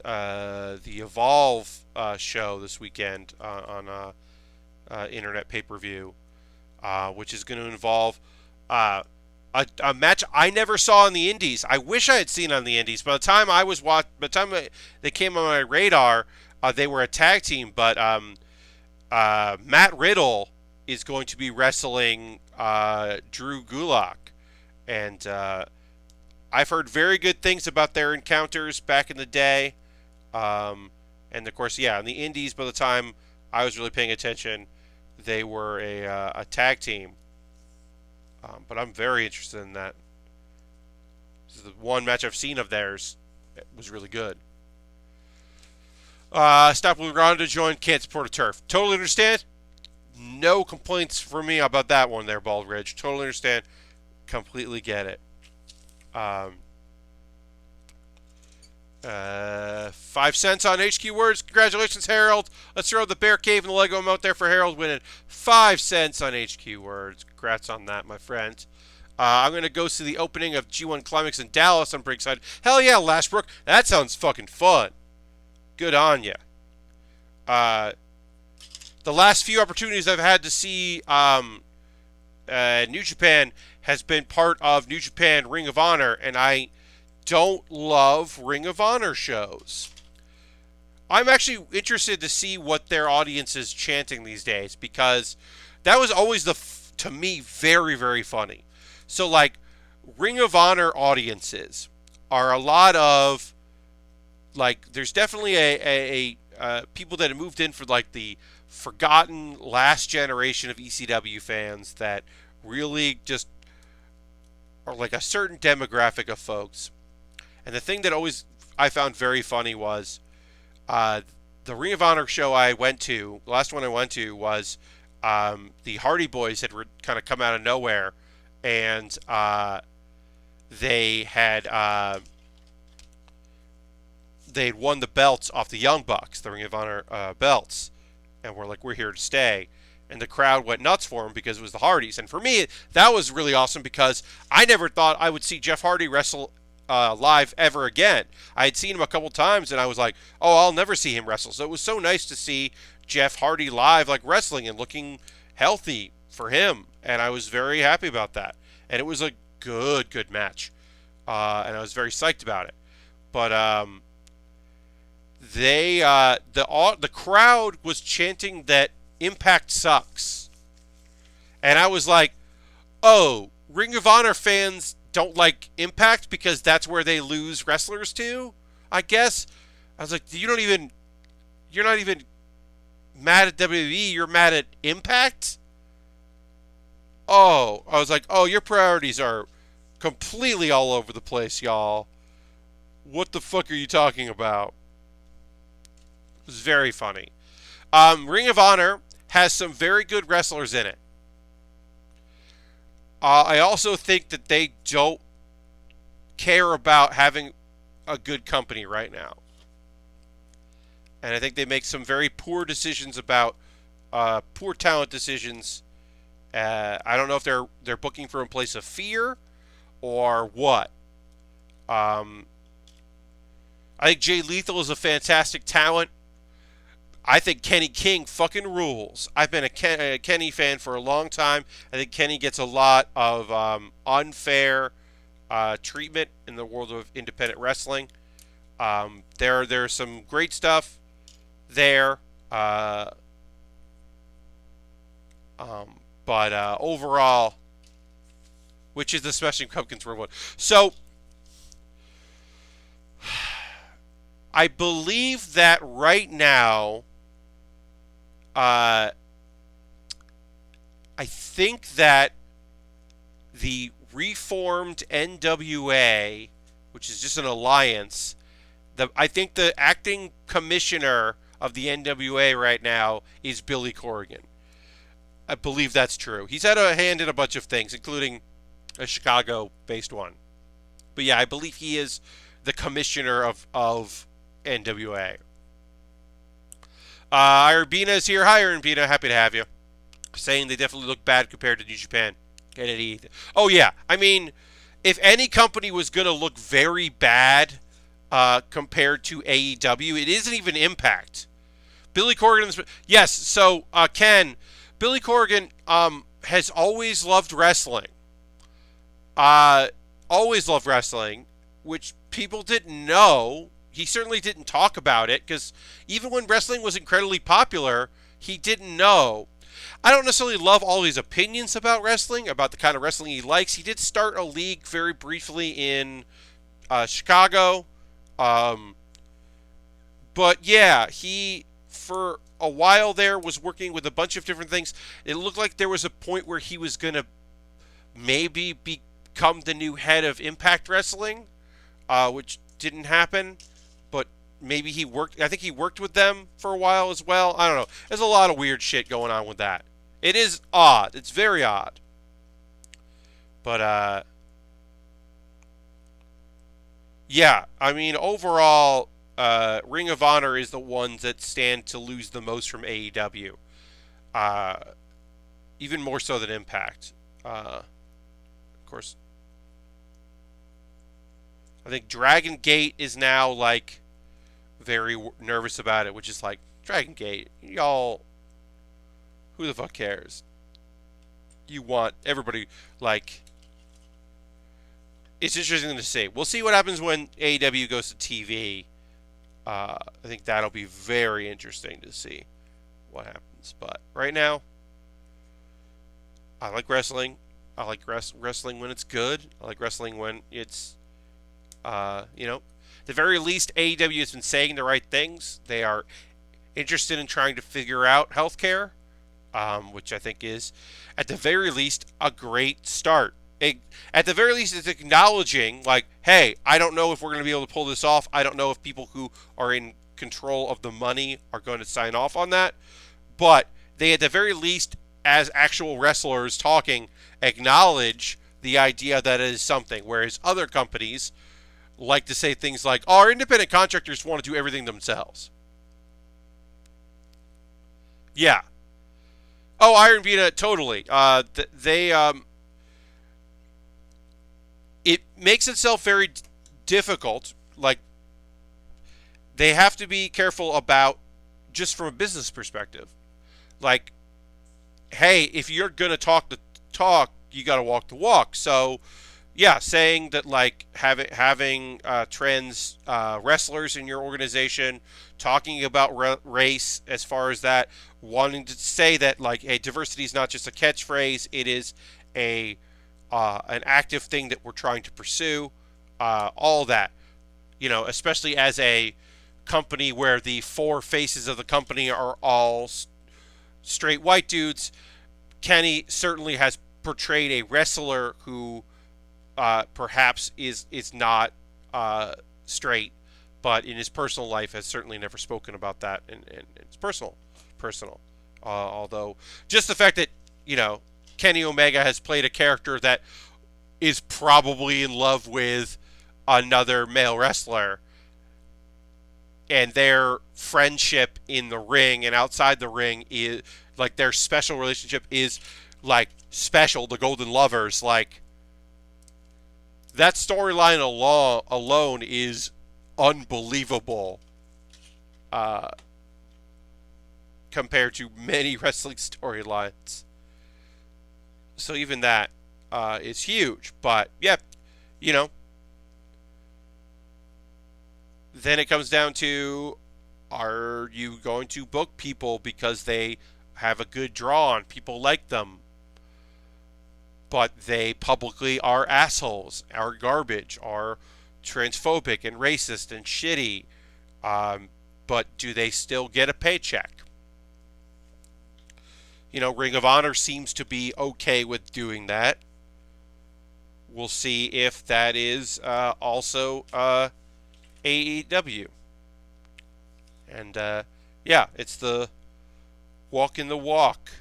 the Evolve show this weekend on internet pay per view, which is going to involve a match I never saw on the Indies. I wish I had seen on the Indies. By the time they came on my radar, they were a tag team. But Matt Riddle is going to be wrestling Drew Gulak, and I've heard very good things about their encounters back in the day. And of course, yeah, in the Indies, by the time I was really paying attention, they were a tag team. But I'm very interested in that. This is the one match I've seen of theirs. It was really good. Stop Ronda joined, can't support a turf. Totally understand. No complaints from me about that one there, Bald Ridge. Totally understand. Completely get it. 5 cents on HQ Words. Congratulations, Harold. Let's throw the Bear Cave and the Lego out there for Harold winning 5 cents on HQ Words. Congrats on that, my friend. I'm going to go see the opening of G1 Climax in Dallas. I'm pretty excited. Hell yeah, Lashbrook. That sounds fucking fun. Good on ya. The last few opportunities I've had to see New Japan has been part of New Japan Ring of Honor, and I don't love Ring of Honor shows. I'm actually interested to see what their audience is chanting these days, because that was always to me, very, very funny. So, like, Ring of Honor audiences are a lot of, like, there's definitely a people that have moved in for, like, the forgotten last generation of ECW fans that really just are like a certain demographic of folks. And the thing that always I found very funny was the Ring of Honor show I went to, the last one I went to was the Hardy Boys had kind of come out of nowhere, and they'd won the belts off the Young Bucks, the Ring of Honor belts, and we're like, we're here to stay. And the crowd went nuts for him because it was the Hardys. And for me, that was really awesome because I never thought I would see Jeff Hardy wrestle live ever again. I had seen him a couple times, and I was like, oh, I'll never see him wrestle. So it was so nice to see Jeff Hardy live, like wrestling and looking healthy for him. And I was very happy about that. And it was a good match. And I was very psyched about it. But the crowd was chanting that Impact sucks. And I was like, oh, Ring of Honor fans don't like Impact because that's where they lose wrestlers to, I guess. I was like, you're not even mad at WWE, you're mad at Impact? Oh, I was like, oh, your priorities are completely all over the place, y'all. What the fuck are you talking about? It was very funny. Ring of Honor has some very good wrestlers in it. I also think that they don't care about having a good company right now. And I think they make some very poor decisions about poor talent decisions. I don't know if they're booking from a place of fear or what. I think Jay Lethal is a fantastic talent. I think Kenny King fucking rules. I've been a Kenny fan for a long time. I think Kenny gets a lot of unfair treatment in the world of independent wrestling. There's some great stuff there. But overall, which is the Smashing Pumpkins World one. So I believe that right now, I think that the reformed NWA, which is just an alliance, I think the acting commissioner of the NWA right now is Billy Corgan. I believe that's true. He's had a hand in a bunch of things, including a Chicago-based one. But yeah, I believe he is the commissioner of NWA. Irbina is here. Hi, Irbina. Happy to have you. Saying they definitely look bad compared to New Japan. Oh, yeah. I mean, if any company was going to look very bad compared to AEW, it isn't even Impact. Billy Corgan... Yes, so, Ken, Billy Corgan has always loved wrestling. Always loved wrestling, which people didn't know. He certainly didn't talk about it, because even when wrestling was incredibly popular, he didn't know. I don't necessarily love all his opinions about wrestling, about the kind of wrestling he likes. He did start a league very briefly in Chicago. But yeah, he, for a while there, was working with a bunch of different things. It looked like there was a point where he was going to maybe become the new head of Impact Wrestling, which didn't happen. But maybe he worked, I think he worked with them for a while as well. I don't know. There's a lot of weird shit going on with that. It is odd. It's very odd. But, yeah, I mean, overall, Ring of Honor is the ones that stand to lose the most from AEW. Even more so than Impact. Of course, I think Dragon Gate is now, like, very nervous about it, which is like, Dragon Gate, y'all, who the fuck cares? You want everybody, like, it's interesting to see. We'll see what happens when AEW goes to TV. I think that'll be very interesting to see what happens. But right now, I like wrestling. I like wrestling when it's good. I like wrestling when it's, you know, at the very least, AEW has been saying the right things. They are interested in trying to figure out healthcare, which I think is, at the very least, a great start. At the very least, it's acknowledging, like, hey, I don't know if we're going to be able to pull this off. I don't know if people who are in control of the money are going to sign off on that. But they, at the very least, as actual wrestlers talking, acknowledge the idea that it is something. Whereas other companies like to say things like, oh, our independent contractors want to do everything themselves. Yeah. Oh, Iron Vita, totally. It makes itself very difficult. Like, they have to be careful about, just from a business perspective. Like, hey, if you're going to talk the talk, you got to walk the walk. So, yeah, saying that, like, having trans wrestlers in your organization, talking about race as far as that, wanting to say that, like, hey, diversity is not just a catchphrase, it is an active thing that we're trying to pursue, all that, you know, especially as a company where the four faces of the company are all straight white dudes. Kenny certainly has portrayed a wrestler who perhaps is not straight, but in his personal life has certainly never spoken about that, and it's personal. Although, just the fact that, you know, Kenny Omega has played a character that is probably in love with another male wrestler, and their friendship in the ring and outside the ring is, like, their special relationship is, like, special, the Golden Lovers, like, that storyline alone is unbelievable compared to many wrestling storylines. So even that is huge. But, yeah, you know, then it comes down to, are you going to book people because they have a good draw and people like them? but they publicly are assholes, are garbage, are transphobic and racist and shitty. But do they still get a paycheck? Ring of Honor seems to be okay with doing that. We'll see if that is also AEW. And yeah, it's the walking the walk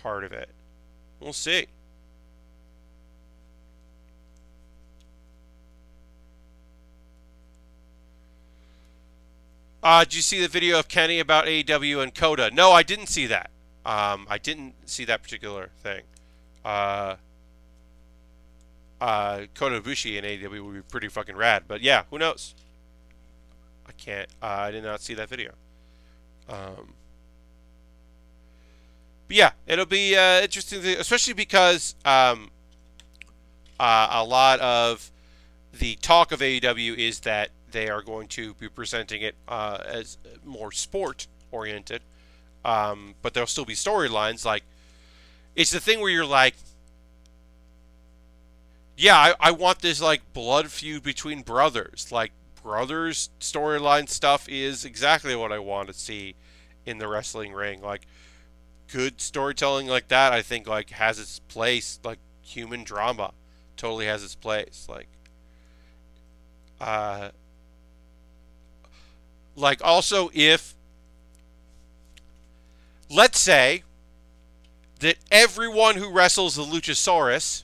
part of it. We'll see. Did you see the video of Kenny about AEW and Coda? No, I didn't see that. I didn't see that particular thing. Kota Ibushi in AEW would be pretty fucking rad. But yeah, who knows? I did not see that video. But yeah, it'll be interesting, especially because a lot of the talk of AEW is that they are going to be presenting it as more sport-oriented. But there'll still be storylines. Like, it's the thing where you're like, yeah, I want this, like, blood feud between brothers. Like, brothers storyline stuff is exactly what I want to see in the wrestling ring. Like, good storytelling like that, I think, like, has its place. Like, human drama totally has its place. Like, also, if, let's say that everyone who wrestles the Luchasaurus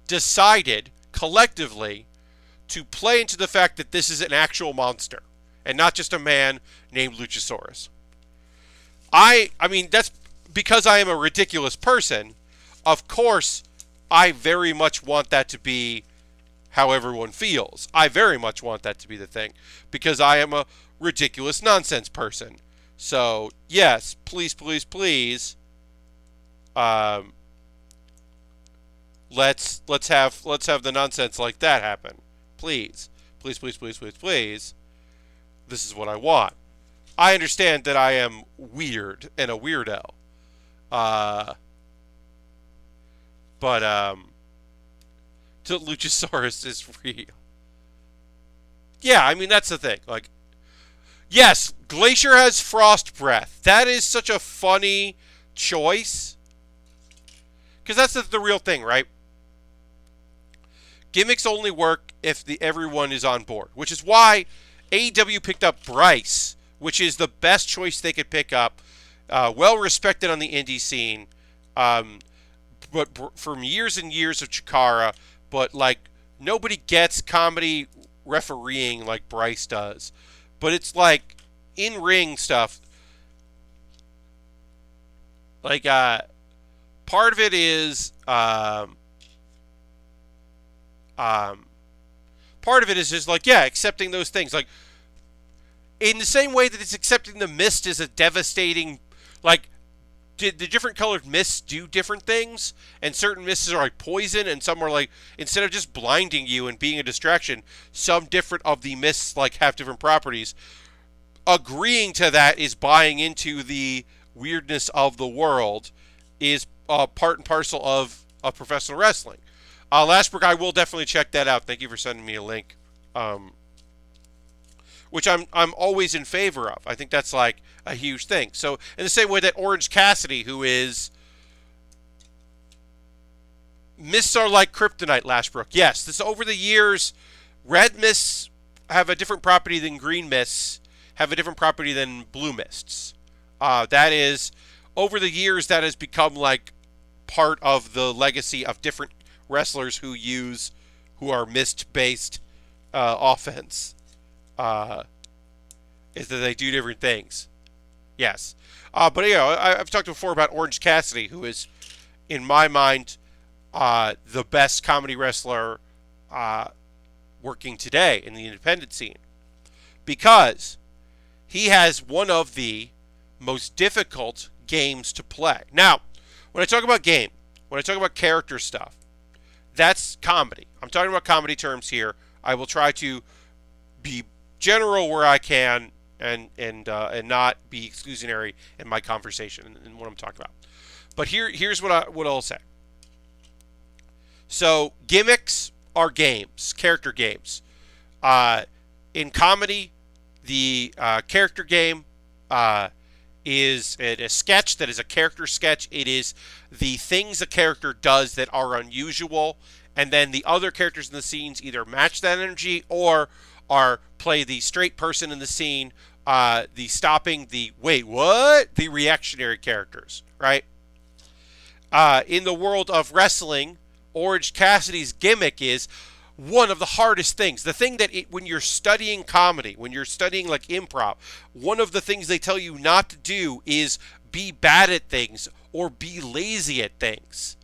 decided collectively to play into the fact that this is an actual monster and not just a man named Luchasaurus. I mean, that's because I am a ridiculous person. Of course, I very much want that to be how everyone feels. I very much want that to be the thing because I am a ridiculous nonsense person. So, yes, please, please, please, let's have the nonsense like that happen. Please. Please, please, please, please, please. This is what I want. I understand that I am weird and a weirdo. But till Luchasaurus is real. Yeah, I mean, that's the thing. Like, yes, Glacier has frost breath. That is such a funny choice. Because that's the real thing, right? Gimmicks only work if everyone is on board. Which is why AEW picked up Bryce, which is the best choice they could pick up. Well respected on the indie scene. But from years and years of Chikara. But, like, nobody gets comedy refereeing like Bryce does. But it's like in-ring stuff. Like, part of it is just like, yeah, accepting those things. Like, in the same way that it's accepting the mist is a devastating, like, the different colored mists do different things, and certain mists are like poison, and some are like, instead of just blinding you and being a distraction, some different of the mists like have different properties. Agreeing to that is buying into the weirdness of the world, is part and parcel of professional wrestling. Lashbrook, I will definitely check that out. Thank you for sending me a link. Which I'm always in favor of. I think that's like a huge thing. So in the same way that Orange Cassidy, who is mists are like kryptonite, Lashbrook. Yes, this over the years, red mists have a different property than green mists, have a different property than blue mists. That is, over the years, that has become like part of the legacy of different wrestlers who are mist-based offense. Is that they do different things. Yes. But yeah, I've talked before about Orange Cassidy, who is, in my mind, the best comedy wrestler working today in the independent scene. Because he has one of the most difficult games to play. Now, when I talk about game, when I talk about character stuff, that's comedy. I'm talking about comedy terms here. I will try to be general where I can and not be exclusionary in my conversation and what I'm talking about. But here's what I'll say. So gimmicks are games, character games. Uh, in comedy, the character game is a sketch that is a character sketch. It is the things a character does that are unusual, and then the other characters in the scenes either match that energy or are play the straight person in the scene, the stopping, the wait, what? The reactionary characters, right? In the world of wrestling, Orange Cassidy's gimmick is one of the hardest things. The thing that when you're studying comedy, when you're studying like improv, one of the things they tell you not to do is be bad at things or be lazy at things.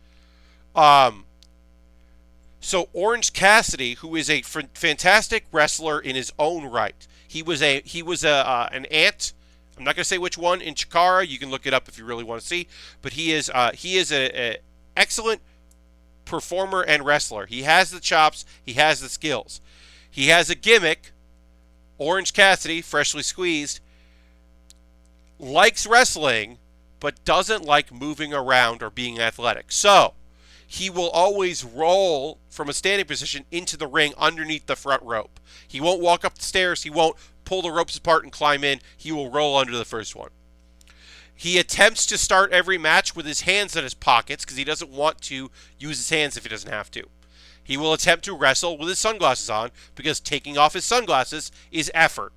So Orange Cassidy, who is a fantastic wrestler in his own right, he was an ant. I'm not going to say which one in Chikara. You can look it up if you really want to see. But he is a excellent performer and wrestler. He has the chops. He has the skills. He has a gimmick. Orange Cassidy, freshly squeezed, likes wrestling, but doesn't like moving around or being athletic. So he will always roll from a standing position into the ring underneath the front rope. He won't walk up the stairs. He won't pull the ropes apart and climb in. He will roll under the first one. He attempts to start every match with his hands in his pockets because he doesn't want to use his hands if he doesn't have to. He will attempt to wrestle with his sunglasses on because taking off his sunglasses is effort.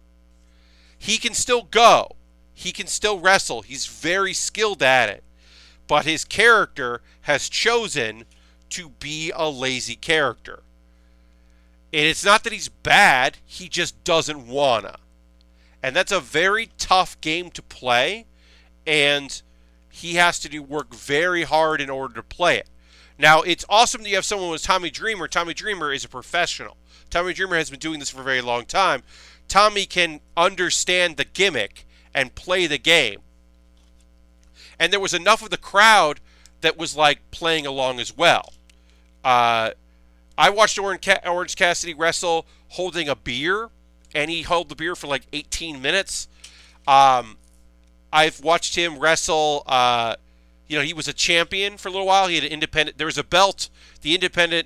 He can still go. He can still wrestle. He's very skilled at it. But his character has chosen to be a lazy character. And it's not that he's bad, he just doesn't wanna. And that's a very tough game to play, and he has to work very hard in order to play it. Now, it's awesome that you have someone with Tommy Dreamer. Tommy Dreamer is a professional. Tommy Dreamer has been doing this for a very long time. Tommy can understand the gimmick and play the game. And there was enough of the crowd that was like playing along as well. I watched Orange Cassidy wrestle holding a beer, and he held the beer for like 18 minutes. I've watched him wrestle. He was a champion for a little while. He had an independent. There was a belt, the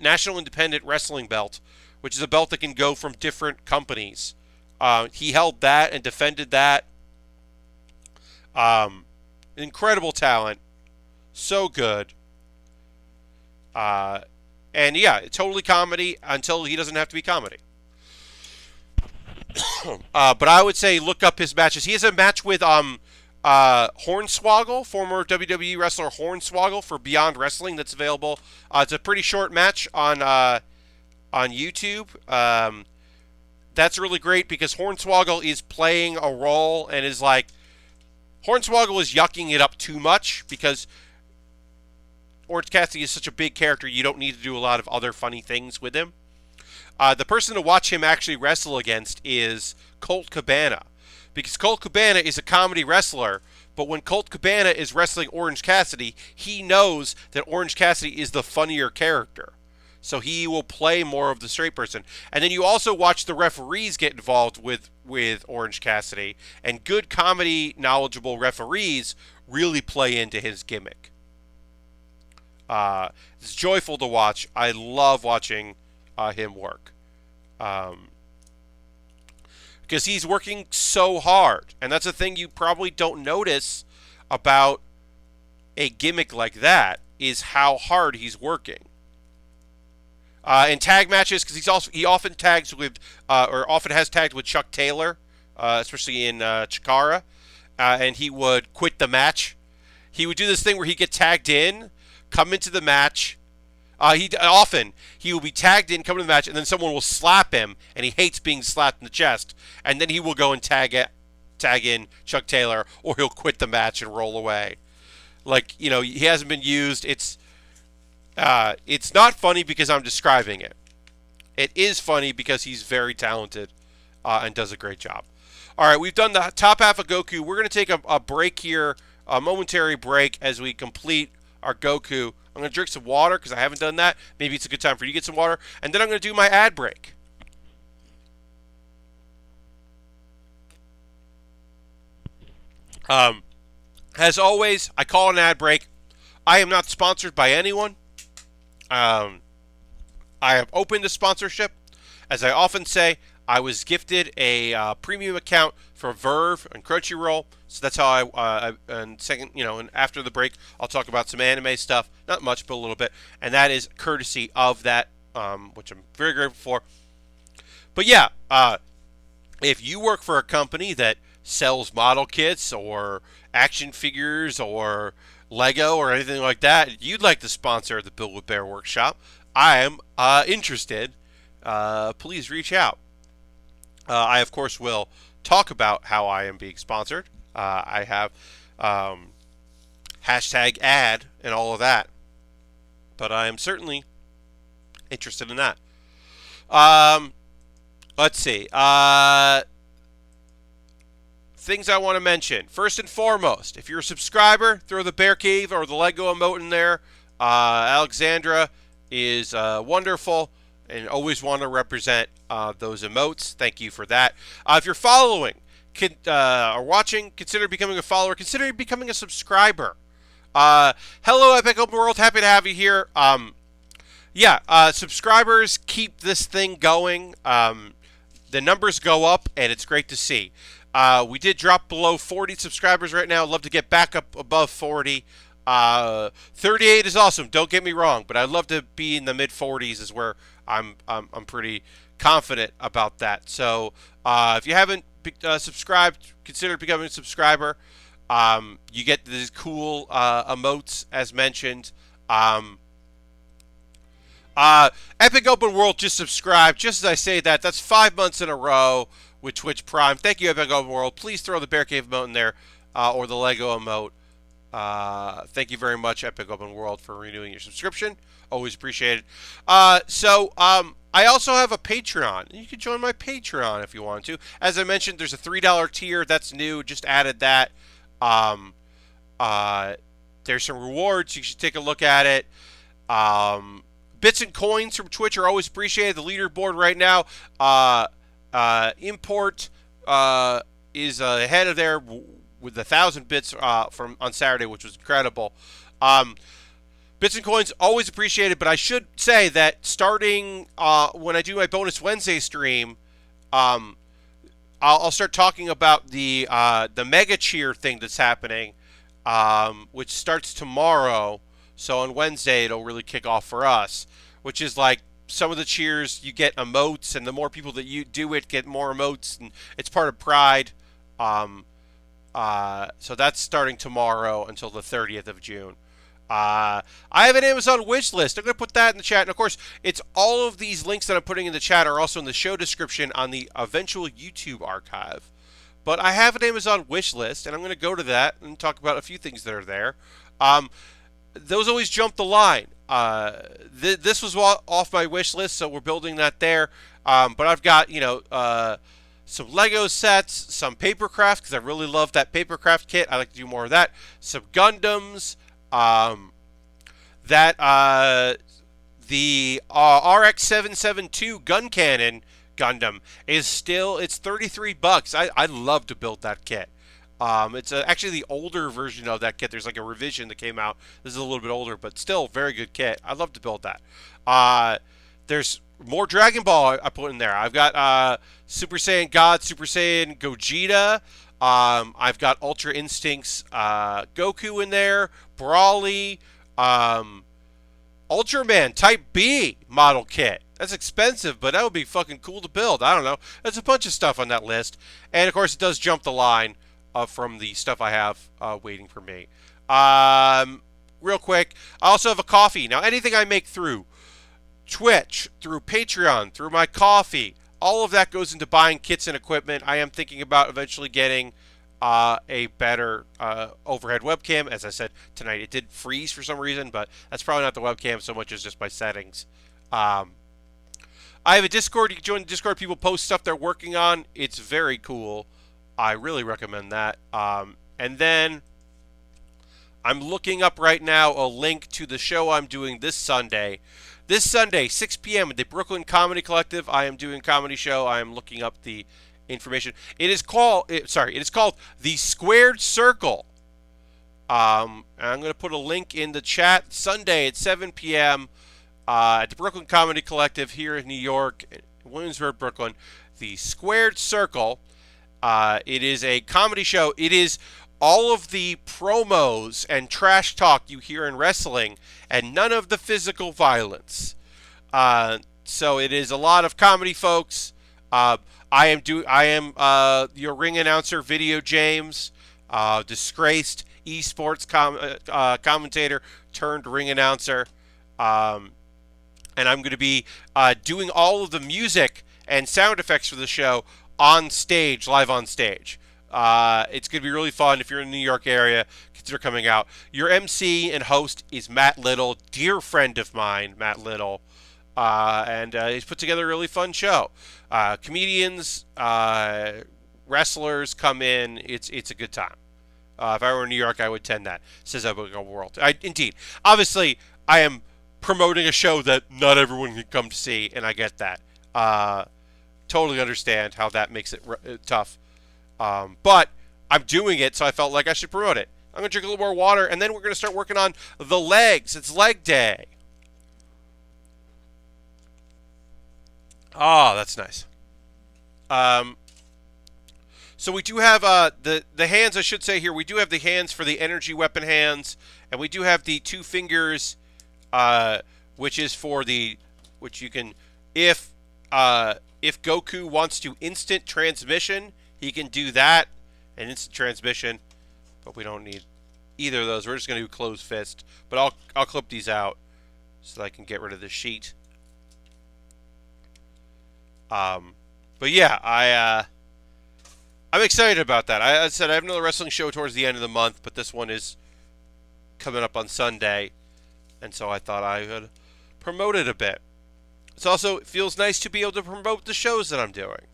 National Independent Wrestling belt, which is a belt that can go from different companies. He held that and defended that. Incredible talent, so good. And yeah, totally comedy until he doesn't have to be comedy. But I would say look up his matches. He has a match with Hornswoggle, former WWE wrestler Hornswoggle for Beyond Wrestling that's available. It's a pretty short match on YouTube. That's really great because Hornswoggle is playing a role and is like, Hornswoggle is yucking it up too much because Orange Cassidy is such a big character, you don't need to do a lot of other funny things with him. The person to watch him actually wrestle against is Colt Cabana, because Colt Cabana is a comedy wrestler, but when Colt Cabana is wrestling Orange Cassidy, he knows that Orange Cassidy is the funnier character. So he will play more of the straight person. And then you also watch the referees get involved with Orange Cassidy, and good comedy knowledgeable referees really play into his gimmick. It's joyful to watch. I love watching him work. Because he's working so hard. And that's a thing you probably don't notice about a gimmick like that, is how hard he's working. In tag matches, because he often tags with, or often has tagged with Chuck Taylor, especially in Chikara, and he would quit the match. He would do this thing where he'd get tagged in, come into the match. He will be tagged in, come to the match, and then someone will slap him, and he hates being slapped in the chest, and then he will go and tag in Chuck Taylor, or he'll quit the match and roll away. Like, he hasn't been used. It's not funny because I'm describing it. It is funny because he's very talented and does a great job. All right, we've done the top half of Goku. We're going to take a break here, a momentary break as we complete our Goku. I'm going to drink some water because I haven't done that. Maybe it's a good time for you to get some water. And then I'm going to do my ad break. As always, I call an ad break. I am not sponsored by anyone. I have opened a sponsorship. As I often say, I was gifted a premium account for Verve and Crunchyroll, so that's how and second, and after the break, I'll talk about some anime stuff, not much, but a little bit, and that is courtesy of that, which I'm very grateful for. But yeah, if you work for a company that sells model kits or action figures or Lego or anything like that, you'd like to sponsor the Build with Bear Workshop, I am interested. Please reach out. I, of course, will talk about how I am being sponsored. I have hashtag ad and all of that. But I am certainly interested in that. Let's see. Things I want to mention. First and foremost, if you're a subscriber, throw the Bear Cave or the Lego emote in there. Alexandra is wonderful and always want to represent those emotes. Thank you for that. If you're following or watching, consider becoming a follower. Consider becoming a subscriber. Hello, Epic Open World. Happy to have you here. Subscribers keep this thing going. The numbers go up, and it's great to see. We did drop below 40 subscribers right now. I'd love to get back up above 40. 38 is awesome. Don't get me wrong, but I'd love to be in the mid 40s. Is where I'm pretty confident about that. So if you haven't subscribed, consider becoming a subscriber. You get these cool emotes as mentioned. Epic Open World just subscribed. Just as I say that, that's 5 months in a row with Twitch Prime. Thank you, Epic Open World. Please throw the Bear Cave emote in there or the Lego emote. Thank you very much, Epic Open World, for renewing your subscription. Always appreciate it. I also have a Patreon. You can join my Patreon if you want to. As I mentioned, there's a $3 tier. That's new. Just added that. There's some rewards. You should take a look at it. Bits and coins from Twitch are always appreciated. The leaderboard right now, Import is ahead of there with 1,000 bits from on Saturday, which was incredible. Bits and coins always appreciated, but I should say that starting when I do my Bonus Wednesday stream, I'll start talking about the Mega Cheer thing that's happening, which starts tomorrow. So on Wednesday, it'll really kick off for us, which is like some of the cheers you get emotes, and the more people that you do it get more emotes, and it's part of Pride. So that's starting tomorrow until the 30th of June. I have an Amazon wish list. I'm going to put that in the chat. And, of course, it's all of these links that I'm putting in the chat are also in the show description on the eventual YouTube archive. But I have an Amazon wish list, and I'm going to go to that and talk about a few things that are there. Those always jump the line. This was off my wish list, so we're building that there. But I've got, some Lego sets, some Papercraft, because I really love that Papercraft kit. I like to do more of that. Some Gundams. The RX-772 gun cannon Gundam is still, it's $33. I love to build that kit. It's actually the older version of that kit. There's like a revision that came out. This is a little bit older, but still very good kit. I'd love to build that. There's more Dragon Ball I put in there. I've got Super Saiyan God, Super Saiyan Gogeta. I've got Ultra Instincts Goku in there. Brawly. Ultraman Type B model kit. That's expensive, but that would be fucking cool to build. I don't know. There's a bunch of stuff on that list. And, of course, it does jump the line from the stuff I have waiting for me. Real quick, I also have a coffee. Now, anything I make through Twitch, through Patreon, through my coffee, all of that goes into buying kits and equipment. I am thinking about eventually getting a better overhead webcam. As I said tonight, it did freeze for some reason, but that's probably not the webcam so much as just my settings. I have a Discord. You can join the Discord. People post stuff they're working on. It's very cool. I really recommend that. And then I'm looking up right now a link to the show I'm doing this Sunday. This Sunday, 6 p.m. at the Brooklyn Comedy Collective. I am doing a comedy show. I am looking up the information. It is called The Squared Circle. I'm going to put a link in the chat. Sunday at 7 p.m. at the Brooklyn Comedy Collective here in New York, Williamsburg, Brooklyn, the Squared Circle. It is a comedy show. It is all of the promos and trash talk you hear in wrestling, and none of the physical violence. So it is a lot of comedy, folks. I am your ring announcer, Video James, disgraced esports commentator turned ring announcer, and I'm going to be doing all of the music and sound effects for the show on stage, live on stage. It's going to be really fun. If you're in the New York area, consider coming out. Your MC and host is Matt Little, dear friend of mine, Matt Little. And he's put together a really fun show. Comedians, wrestlers come in. It's a good time. If I were in New York, I would attend that. Says Obligo World. Indeed. Obviously, I am promoting a show that not everyone can come to see, and I get that. Totally understand how that makes it tough. But I'm doing it, so I felt like I should promote it. I'm going to drink a little more water, and then we're going to start working on the legs. It's leg day. Oh, that's nice. So we do have the hands, I should say here, we do have the hands for the energy weapon hands, and we do have the 2 fingers, which is for which you can, if Goku wants to instant transmission, he can do that, an instant transmission, but we don't need either of those. We're just going to do closed fist, but I'll clip these out so that I can get rid of the sheet. But yeah, I'm excited about that. I said I have another wrestling show towards the end of the month, but this one is coming up on Sunday, and so I thought I would promote it a bit. It feels nice to be able to promote the shows that I'm doing.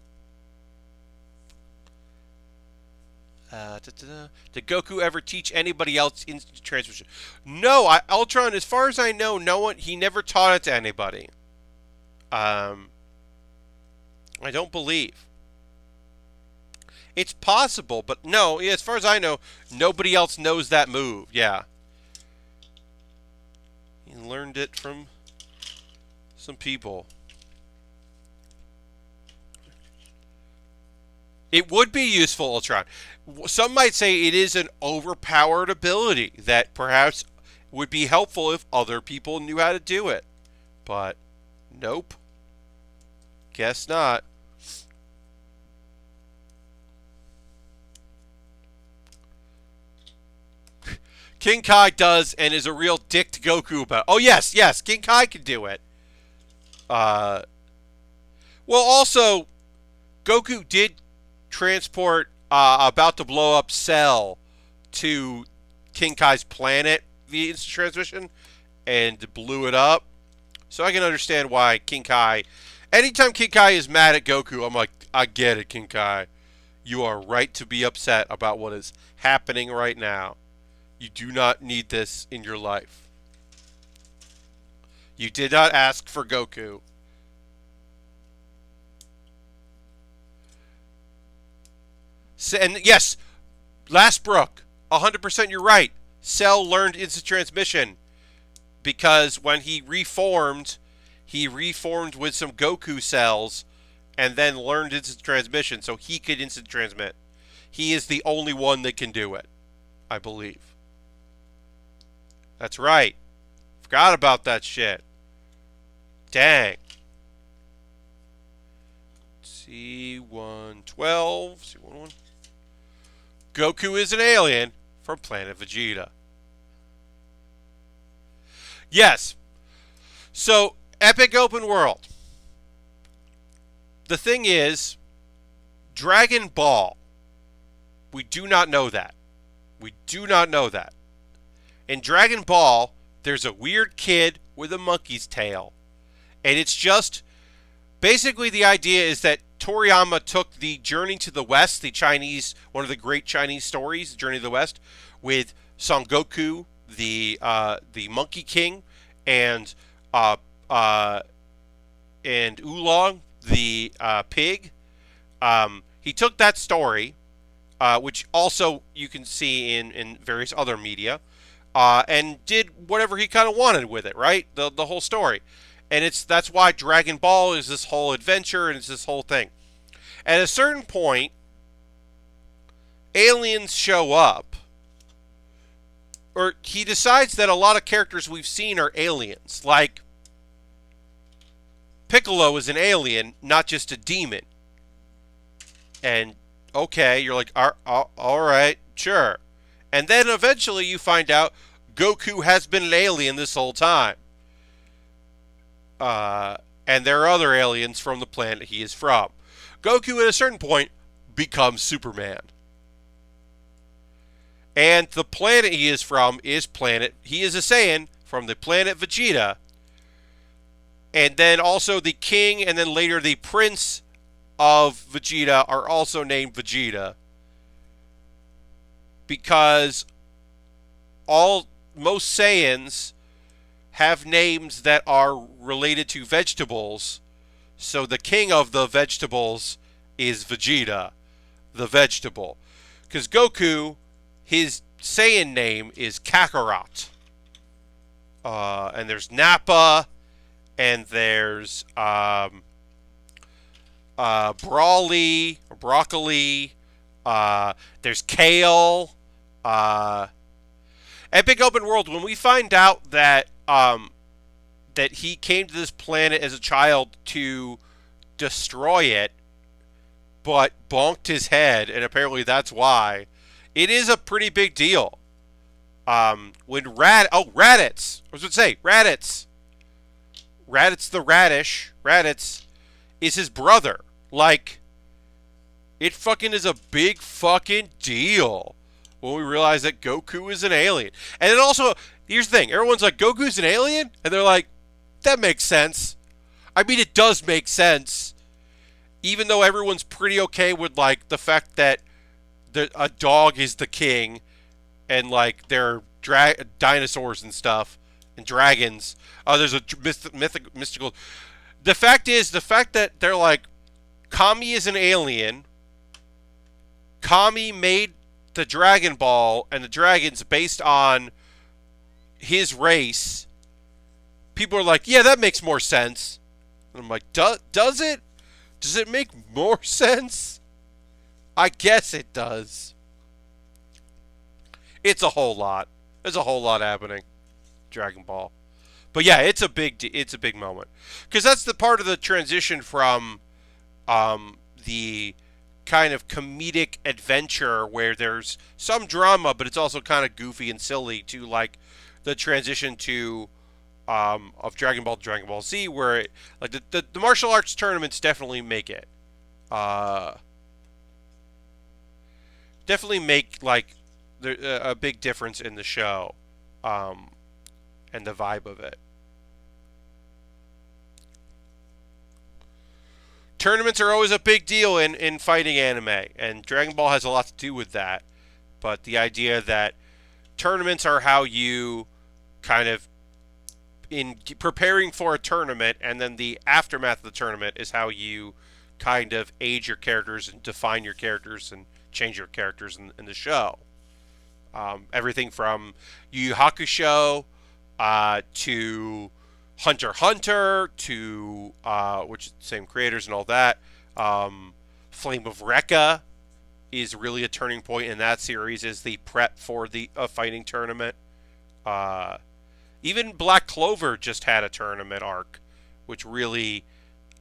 Did Goku ever teach anybody else instant transmission? No, Ultron, as far as I know, he never taught it to anybody. I don't believe. It's possible, but no, as far as I know, nobody else knows that move. Yeah. He learned it from some people. It would be useful, Ultron. Some might say it is an overpowered ability that perhaps would be helpful if other people knew how to do it. But, nope. Guess not. King Kai does and is a real dick to Goku about. Oh, yes, King Kai can do it. Well, also, Goku did transport about to blow up Cell to King Kai's planet via instant transmission and blew it up. So I can understand why King Kai... Anytime King Kai is mad at Goku, I'm like, I get it, King Kai. You are right to be upset about what is happening right now. You do not need this in your life. You did not ask for Goku. And yes, Last Brook, 100% you're right. Cell learned instant transmission because when he reformed with some Goku cells and then learned instant transmission so he could instant transmit. He is the only one that can do it, I believe. That's right. Forgot about that shit. Dang. C112. C11. Goku is an alien from Planet Vegeta. Yes. So, epic open world. The thing is, Dragon Ball. We do not know that. We do not know that. In Dragon Ball, there's a weird kid with a monkey's tail. And it's just... Basically, the idea is that Toriyama took the Journey to the West, the Chinese... One of the great Chinese stories, Journey to the West, with Son Goku, the Monkey King, and Oolong, the pig. He took that story, which also you can see in various other media, and did whatever he kind of wanted with it, right? The whole story. And that's why Dragon Ball is this whole adventure and it's this whole thing. At a certain point, aliens show up, or he decides that a lot of characters we've seen are aliens. Like, Piccolo is an alien, not just a demon. And, okay, you're like, all right, sure. And then eventually you find out Goku has been an alien this whole time. And there are other aliens from the planet he is from. Goku, at a certain point, becomes Superman. And the planet he is from is he is a Saiyan from the planet Vegeta. And then also the king and then later the prince of Vegeta are also named Vegeta. Because most Saiyans have names that are related to vegetables. So the king of the vegetables is Vegeta, the vegetable. Because Goku, his Saiyan name is Kakarot. And there's Nappa, and there's Broccoli, there's Kale. Epic Open World, when we find out that that he came to this planet as a child to destroy it, but bonked his head, and apparently that's why. It is a pretty big deal. When Raditz. I was going to say, Raditz. Raditz the Radish. Raditz is his brother. Like, it fucking is a big fucking deal when we realize that Goku is an alien. And then also, here's the thing. Everyone's like, Goku's an alien? And they're like, that makes sense. I mean, it does make sense. Even though everyone's pretty okay with, like, the fact that a dog is the king, and like there are dinosaurs and stuff, and dragons. There's a mystical. The fact that they're like, Kami is an alien. Kami made the Dragon Ball and the dragons based on his race. People are like, yeah, that makes more sense. And I'm like, does it? Does it make more sense? I guess it does. It's a whole lot. There's a whole lot happening. Dragon Ball. But yeah, it's a big moment. Because that's the part of the transition from the kind of comedic adventure where there's some drama, but it's also kind of goofy and silly, to like the transition to of Dragon Ball to Dragon Ball Z, where it, like the martial arts tournaments definitely make it. Definitely make like a big difference in the show, and the vibe of it. Tournaments are always a big deal in fighting anime, and Dragon Ball has a lot to do with that. But the idea that tournaments are how you kind of, in preparing for a tournament, and then the aftermath of the tournament is how you kind of age your characters and define your characters and change your characters in the show. Everything from Yu Yu Hakusho to Hunter x Hunter to which is the same creators and all that. Flame of Recca is really a turning point in that series, is the prep for the fighting tournament. Even Black Clover just had a tournament arc, which really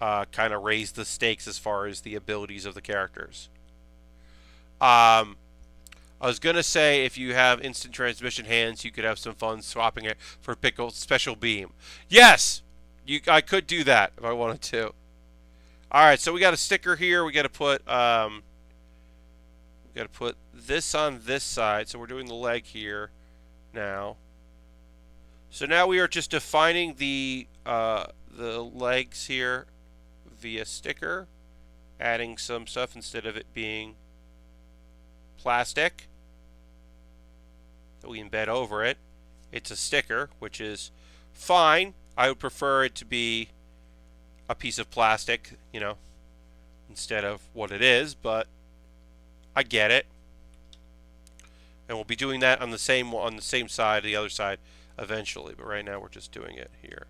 kind of raised the stakes as far as the abilities of the characters. I was going to say, if you have instant transmission hands, you could have some fun swapping it for Piccolo's special beam. Yes! I could do that if I wanted to. Alright, so we got a sticker here. We got to put this on this side. So we're doing the leg here now. So now we are just defining the legs here via sticker, adding some stuff instead of it being plastic that we embed over it. It's a sticker, which is fine. I would prefer it to be a piece of plastic, you know, instead of what it is, but I get it. And we'll be doing that on the same side, the other side, eventually. But right now we're just doing it here.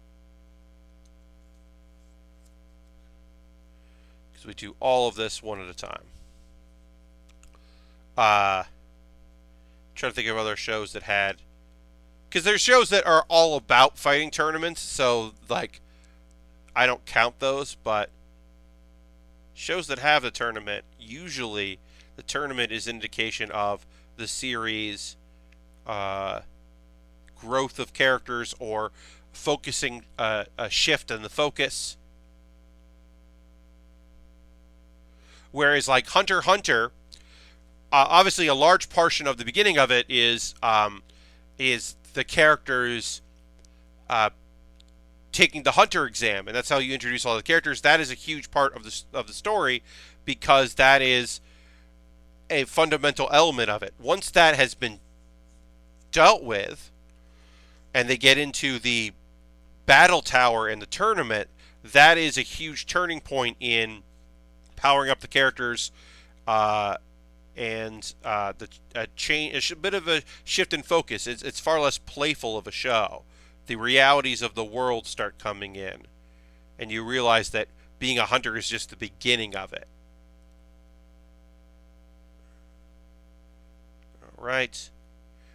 Because we do all of this one at a time. Trying to think of other shows that had... Because there's shows that are all about fighting tournaments, so, like, I don't count those, but shows that have the tournament, usually the tournament is an indication of the series, growth of characters, or focusing a shift in the focus. Whereas, like, Hunter x Hunter, obviously a large portion of the beginning of it is the characters taking the Hunter exam, and that's how you introduce all the characters. That is a huge part of the story, because that is a fundamental element of it. Once that has been dealt with, and they get into the battle tower in the tournament, that is a huge turning point in powering up the characters, and a bit of a shift in focus. It's far less playful of a show. The realities of the world start coming in, and you realize that being a hunter is just the beginning of it. All right.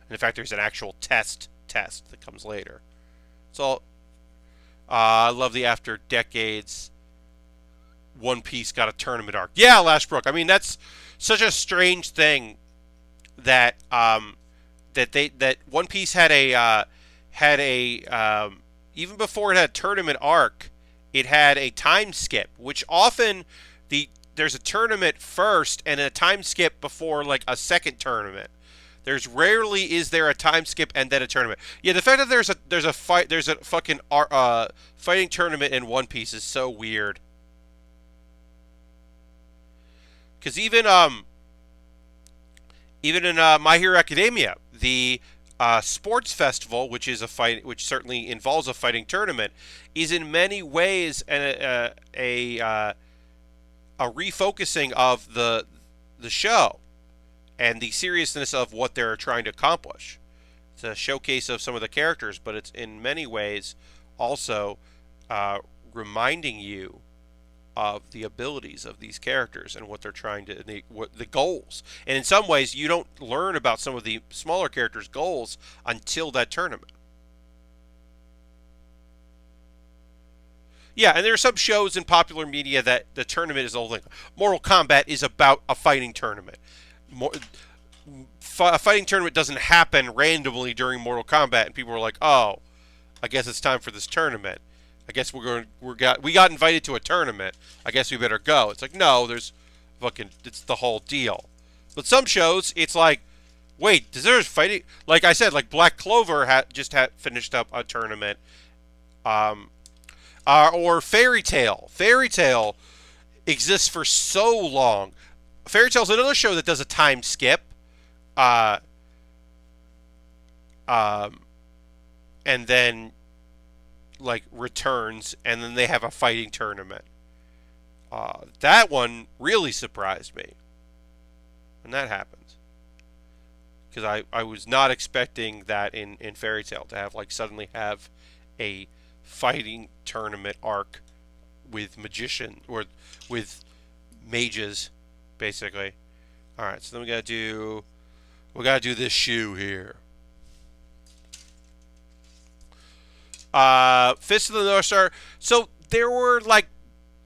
And in fact, there's an actual test that comes later. So, I love the after decades One Piece got a tournament arc. Yeah, Lashbrook. I mean, that's such a strange thing that that One Piece had a even before it had a tournament arc, it had a time skip, which often there's a tournament first and a time skip before, like, a second tournament. There's rarely is there a time skip and then a tournament. Yeah, the fact that there's a fucking fighting tournament in One Piece is so weird. Because even in My Hero Academia, the sports festival, which certainly involves a fighting tournament, is in many ways a refocusing of the show and the seriousness of what they're trying to accomplish. It's a showcase of some of the characters, but it's in many ways also reminding you of the abilities of these characters and what they're trying to, the goals. And in some ways, you don't learn about some of the smaller characters' goals until that tournament. Yeah, and there are some shows in popular media that the tournament is the whole thing. Mortal Kombat is about a fighting tournament. A fighting tournament doesn't happen randomly during Mortal Kombat, and people are like, "Oh, I guess it's time for this tournament. I guess we got invited to a tournament. I guess we better go." It's like, no, it's the whole deal. But some shows, it's like, wait, there's fighting? Like I said, like Black Clover just finished up a tournament. Or Fairy Tail. Fairy Tail exists for so long. Fairy Tail's another show that does a time skip. And then, like, returns, and then they have a fighting tournament. That one really surprised me when that happened, because I was not expecting that in Fairy Tail to have, like, suddenly have a fighting tournament arc with magician, or with mages, basically. All right, so then we gotta do this shoe here. Fist of the North Star. So there were, like,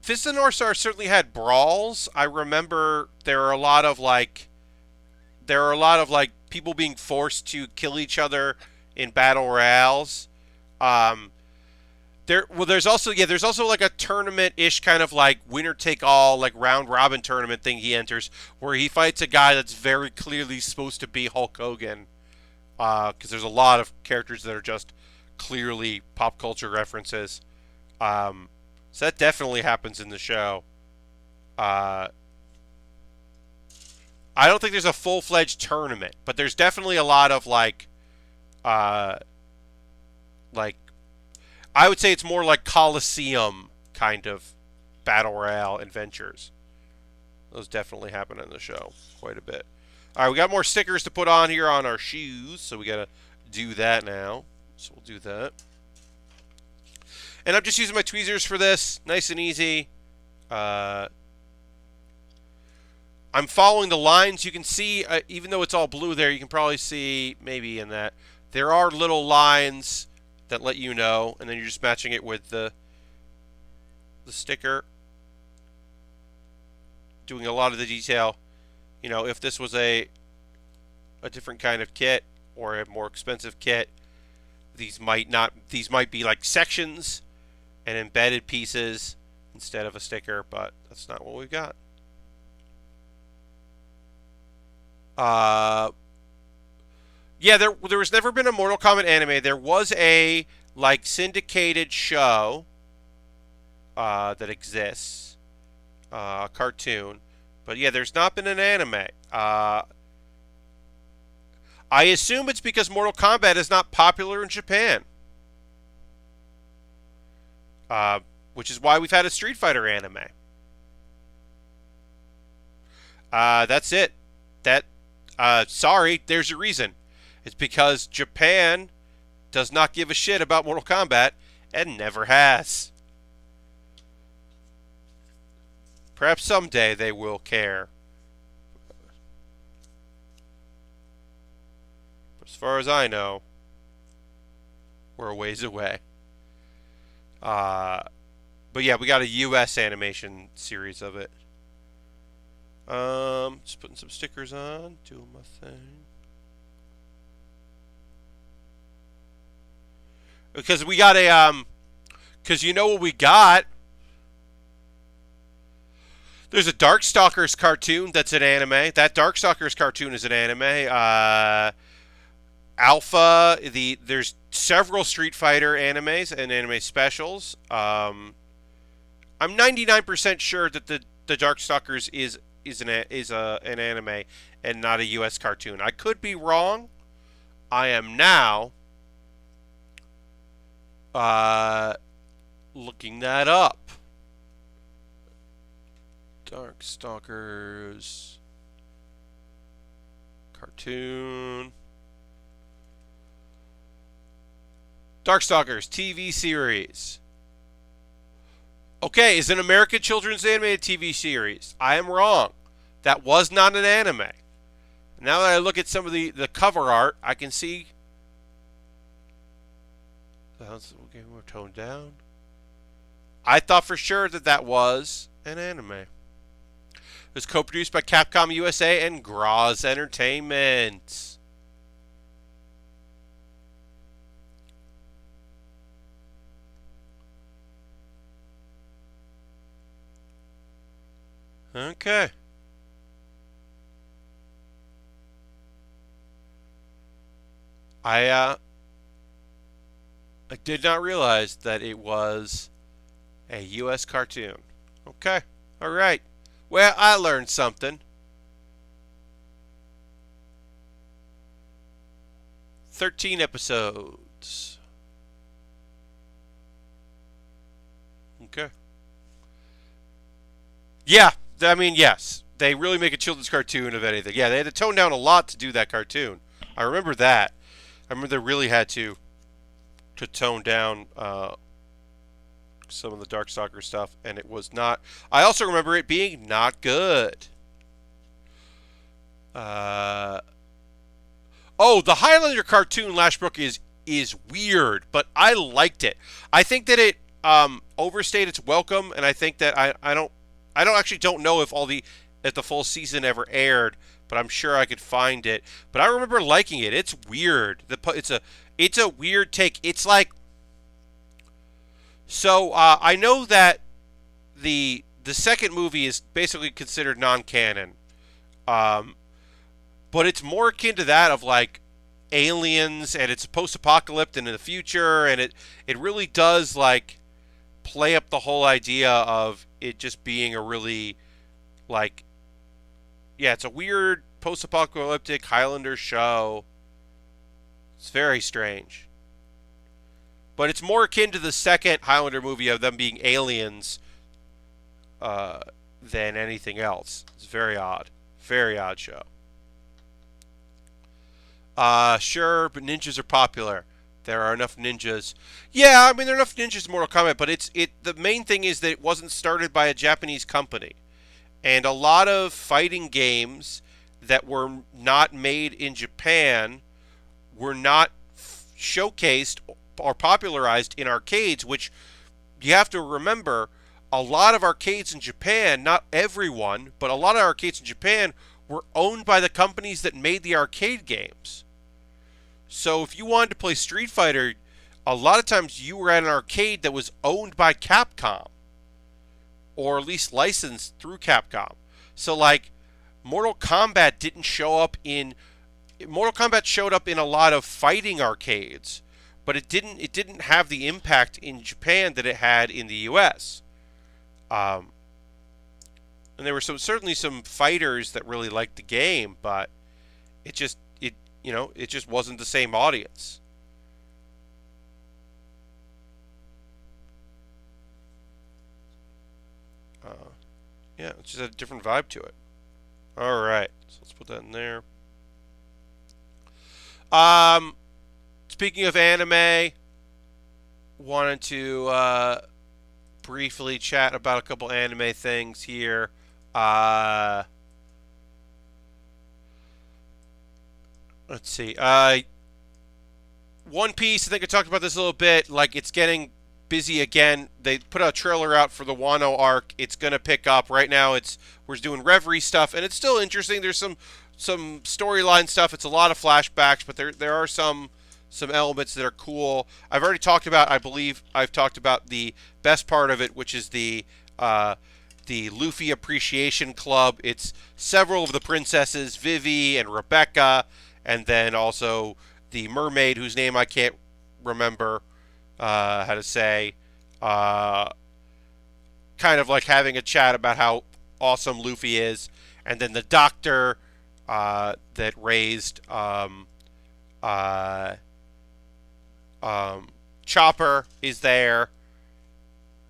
Fist of the North Star certainly had brawls. I remember there are a lot of people being forced to kill each other in battle royales. There's also like a tournament-ish kind of like winner take all, like round robin tournament thing he enters, where he fights a guy that's very clearly supposed to be Hulk Hogan. Because there's a lot of characters that are just clearly pop culture references. So that definitely happens in the show. I don't think there's a full-fledged tournament, but there's definitely a lot of like I would say it's more like Coliseum kind of battle royale adventures. Those definitely happen in the show quite a bit. All right, we got more stickers to put on here on our shoes, so we gotta do that now. So we'll do that. And I'm just using my tweezers for this, nice and easy. I'm following the lines. You can see, even though it's all blue there, you can probably see maybe in that there are little lines that let you know, and then you're just matching it with the sticker, doing a lot of the detail. You know, if this was a different kind of kit or a more expensive kit, these might be like sections and embedded pieces instead of a sticker, but that's not what we've got. Yeah, there was never been a Mortal Kombat anime. There was a like syndicated show that exists, a cartoon, but yeah, there's not been an anime. I assume it's because Mortal Kombat is not popular in Japan, which is why we've had a Street Fighter anime. That's it. Sorry, there's a reason. It's because Japan does not give a shit about Mortal Kombat and never has. Perhaps someday they will care. But as far as I know, we're a ways away. But yeah, we got a US animation series of it. Just putting some stickers on, doing my thing. Because we got because you know what we got? There's a Darkstalkers cartoon that's an anime. That Darkstalkers cartoon is an anime. Alpha, there's several Street Fighter animes and anime specials. I'm 99% sure that the Darkstalkers is an anime and not a US cartoon. I could be wrong. I am now looking that up. Darkstalkers cartoon. Darkstalkers TV series. Okay, is an American children's animated TV series. I am wrong. That was not an anime. Now that I look at some of the cover art, I can see okay, we're toned down. I thought for sure that was an anime. It was co-produced by Capcom USA and Graz Entertainment. Okay. I did not realize that it was a US cartoon. Okay. All right. Well, I learned something. 13 episodes. Okay. Yeah, I mean, yes. They really make a children's cartoon of anything. Yeah, they had to tone down a lot to do that cartoon. I remember that. I remember they really had to tone down some of the Darkstalker stuff, and it was not. I also remember it being not good. Oh, the Highlander cartoon Lashbrook is weird, but I liked it. I think that it overstayed its welcome, and I think that I don't actually don't know if the full season ever aired, but I'm sure I could find it. But I remember liking it. It's weird. It's a weird take. It's like, so I know that the second movie is basically considered non-canon, but it's more akin to that of like aliens, and it's post-apocalyptic in the future, and it really does like play up the whole idea of it just being a really like, yeah, it's a weird post-apocalyptic Highlander show. It's very strange. But it's more akin to the second Highlander movie of them being aliens than anything else. It's very odd. Very odd show. Sure, but ninjas are popular. There are enough ninjas. Yeah, I mean there are enough ninjas in Mortal Kombat, but the main thing is that it wasn't started by a Japanese company. And a lot of fighting games that were not made in Japan were not showcased or popularized in arcades, which you have to remember, a lot of arcades in Japan, not everyone, but a lot of arcades in Japan were owned by the companies that made the arcade games. So if you wanted to play Street Fighter, a lot of times you were at an arcade that was owned by Capcom, or at least licensed through Capcom. So like Mortal Kombat didn't show up in Mortal Kombat showed up in a lot of fighting arcades, but it didn't have the impact in Japan that it had in the US. And there were certainly some fighters that really liked the game, but it just wasn't the same audience. Yeah, it just had a different vibe to it. All right, so let's put that in there. Um, Speaking of anime, wanted to briefly chat about a couple anime things here. Uh, let's see. One Piece. I think I talked about this a little bit. Like it's getting busy again. They put a trailer out for the Wano arc. It's gonna pick up. Right now, we're doing Reverie stuff, and it's still interesting. There's some storyline stuff. It's a lot of flashbacks, but there are some elements that are cool. I've already talked about. I believe I've talked about the best part of it, which is the Luffy Appreciation Club. It's several of the princesses, Vivi and Rebecca, and then also the mermaid whose name I can't remember how to say. Kind of like having a chat about how awesome Luffy is, and then the doctor that raised Chopper is there,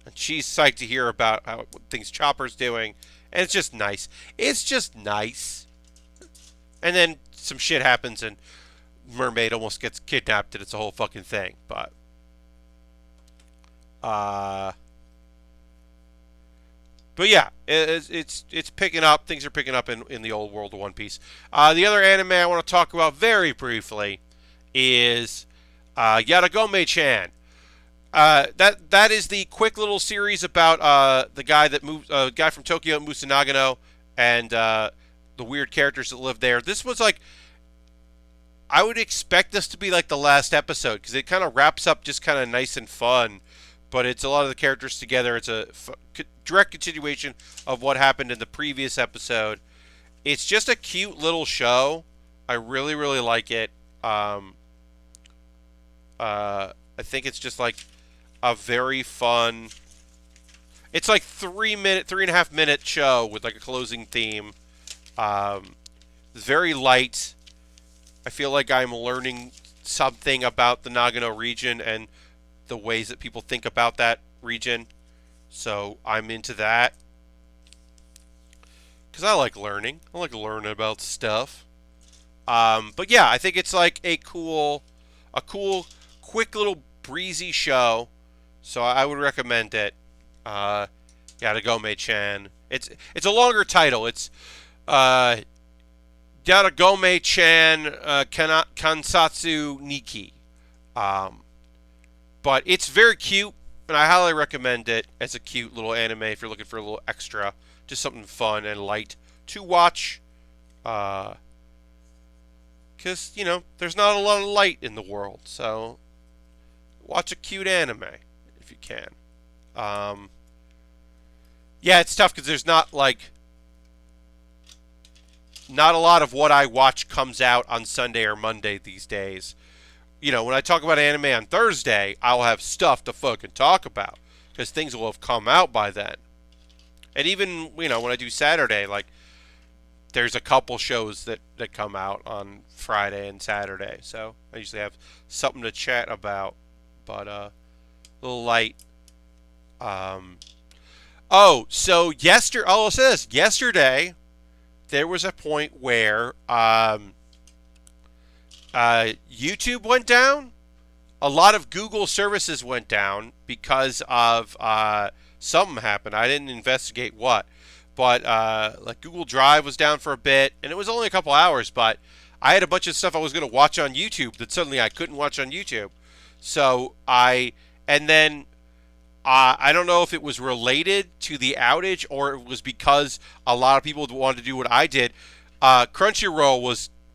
and she's psyched to hear about what things Chopper's doing, and it's just nice. It's just nice. And then some shit happens, and Mermaid almost gets kidnapped, and it's a whole fucking thing. But yeah, it's picking up. Things are picking up in the old world of One Piece. The other anime I want to talk about very briefly is Yatogame-chan. That is the quick little series about the guy that moved, guy from Tokyo, Musanagano, and the weird characters that live there. This was like, I would expect this to be like the last episode because it kind of wraps up just kind of nice and fun. But it's a lot of the characters together. It's a direct continuation of what happened in the previous episode. It's just a cute little show. I really, really like it. I think it's just like a very fun. It's like 3.5 minute show with like a closing theme. It's very light. I feel like I'm learning something about the Nagano region and the ways that people think about that region. So I'm into that. Because I like learning. I like learning about stuff. But yeah, I think it's like a cool, quick little breezy show. So I would recommend it. Yatogame-chan. It's a longer title. It's Yatogame-chan Kansatsu Nikki. But it's very cute, and I highly recommend it as a cute little anime if you're looking for a little extra, just something fun and light to watch. Because, there's not a lot of light in the world, so watch a cute anime if you can. Yeah, it's tough because there's not a lot of what I watch comes out on Sunday or Monday these days. When I talk about anime on Thursday, I'll have stuff to fucking talk about because things will have come out by then. And even, when I do Saturday, like, there's a couple shows that come out on Friday and Saturday. So I usually have something to chat about, but a little light. I'll say this. Yesterday, there was a point where YouTube went down. A lot of Google services went down because of something happened. I didn't investigate what, but like Google Drive was down for a bit, and it was only a couple hours. But I had a bunch of stuff I was going to watch on YouTube that suddenly I couldn't watch on YouTube. So and then I don't know if it was related to the outage or it was because a lot of people wanted to do what I did. Crunchyroll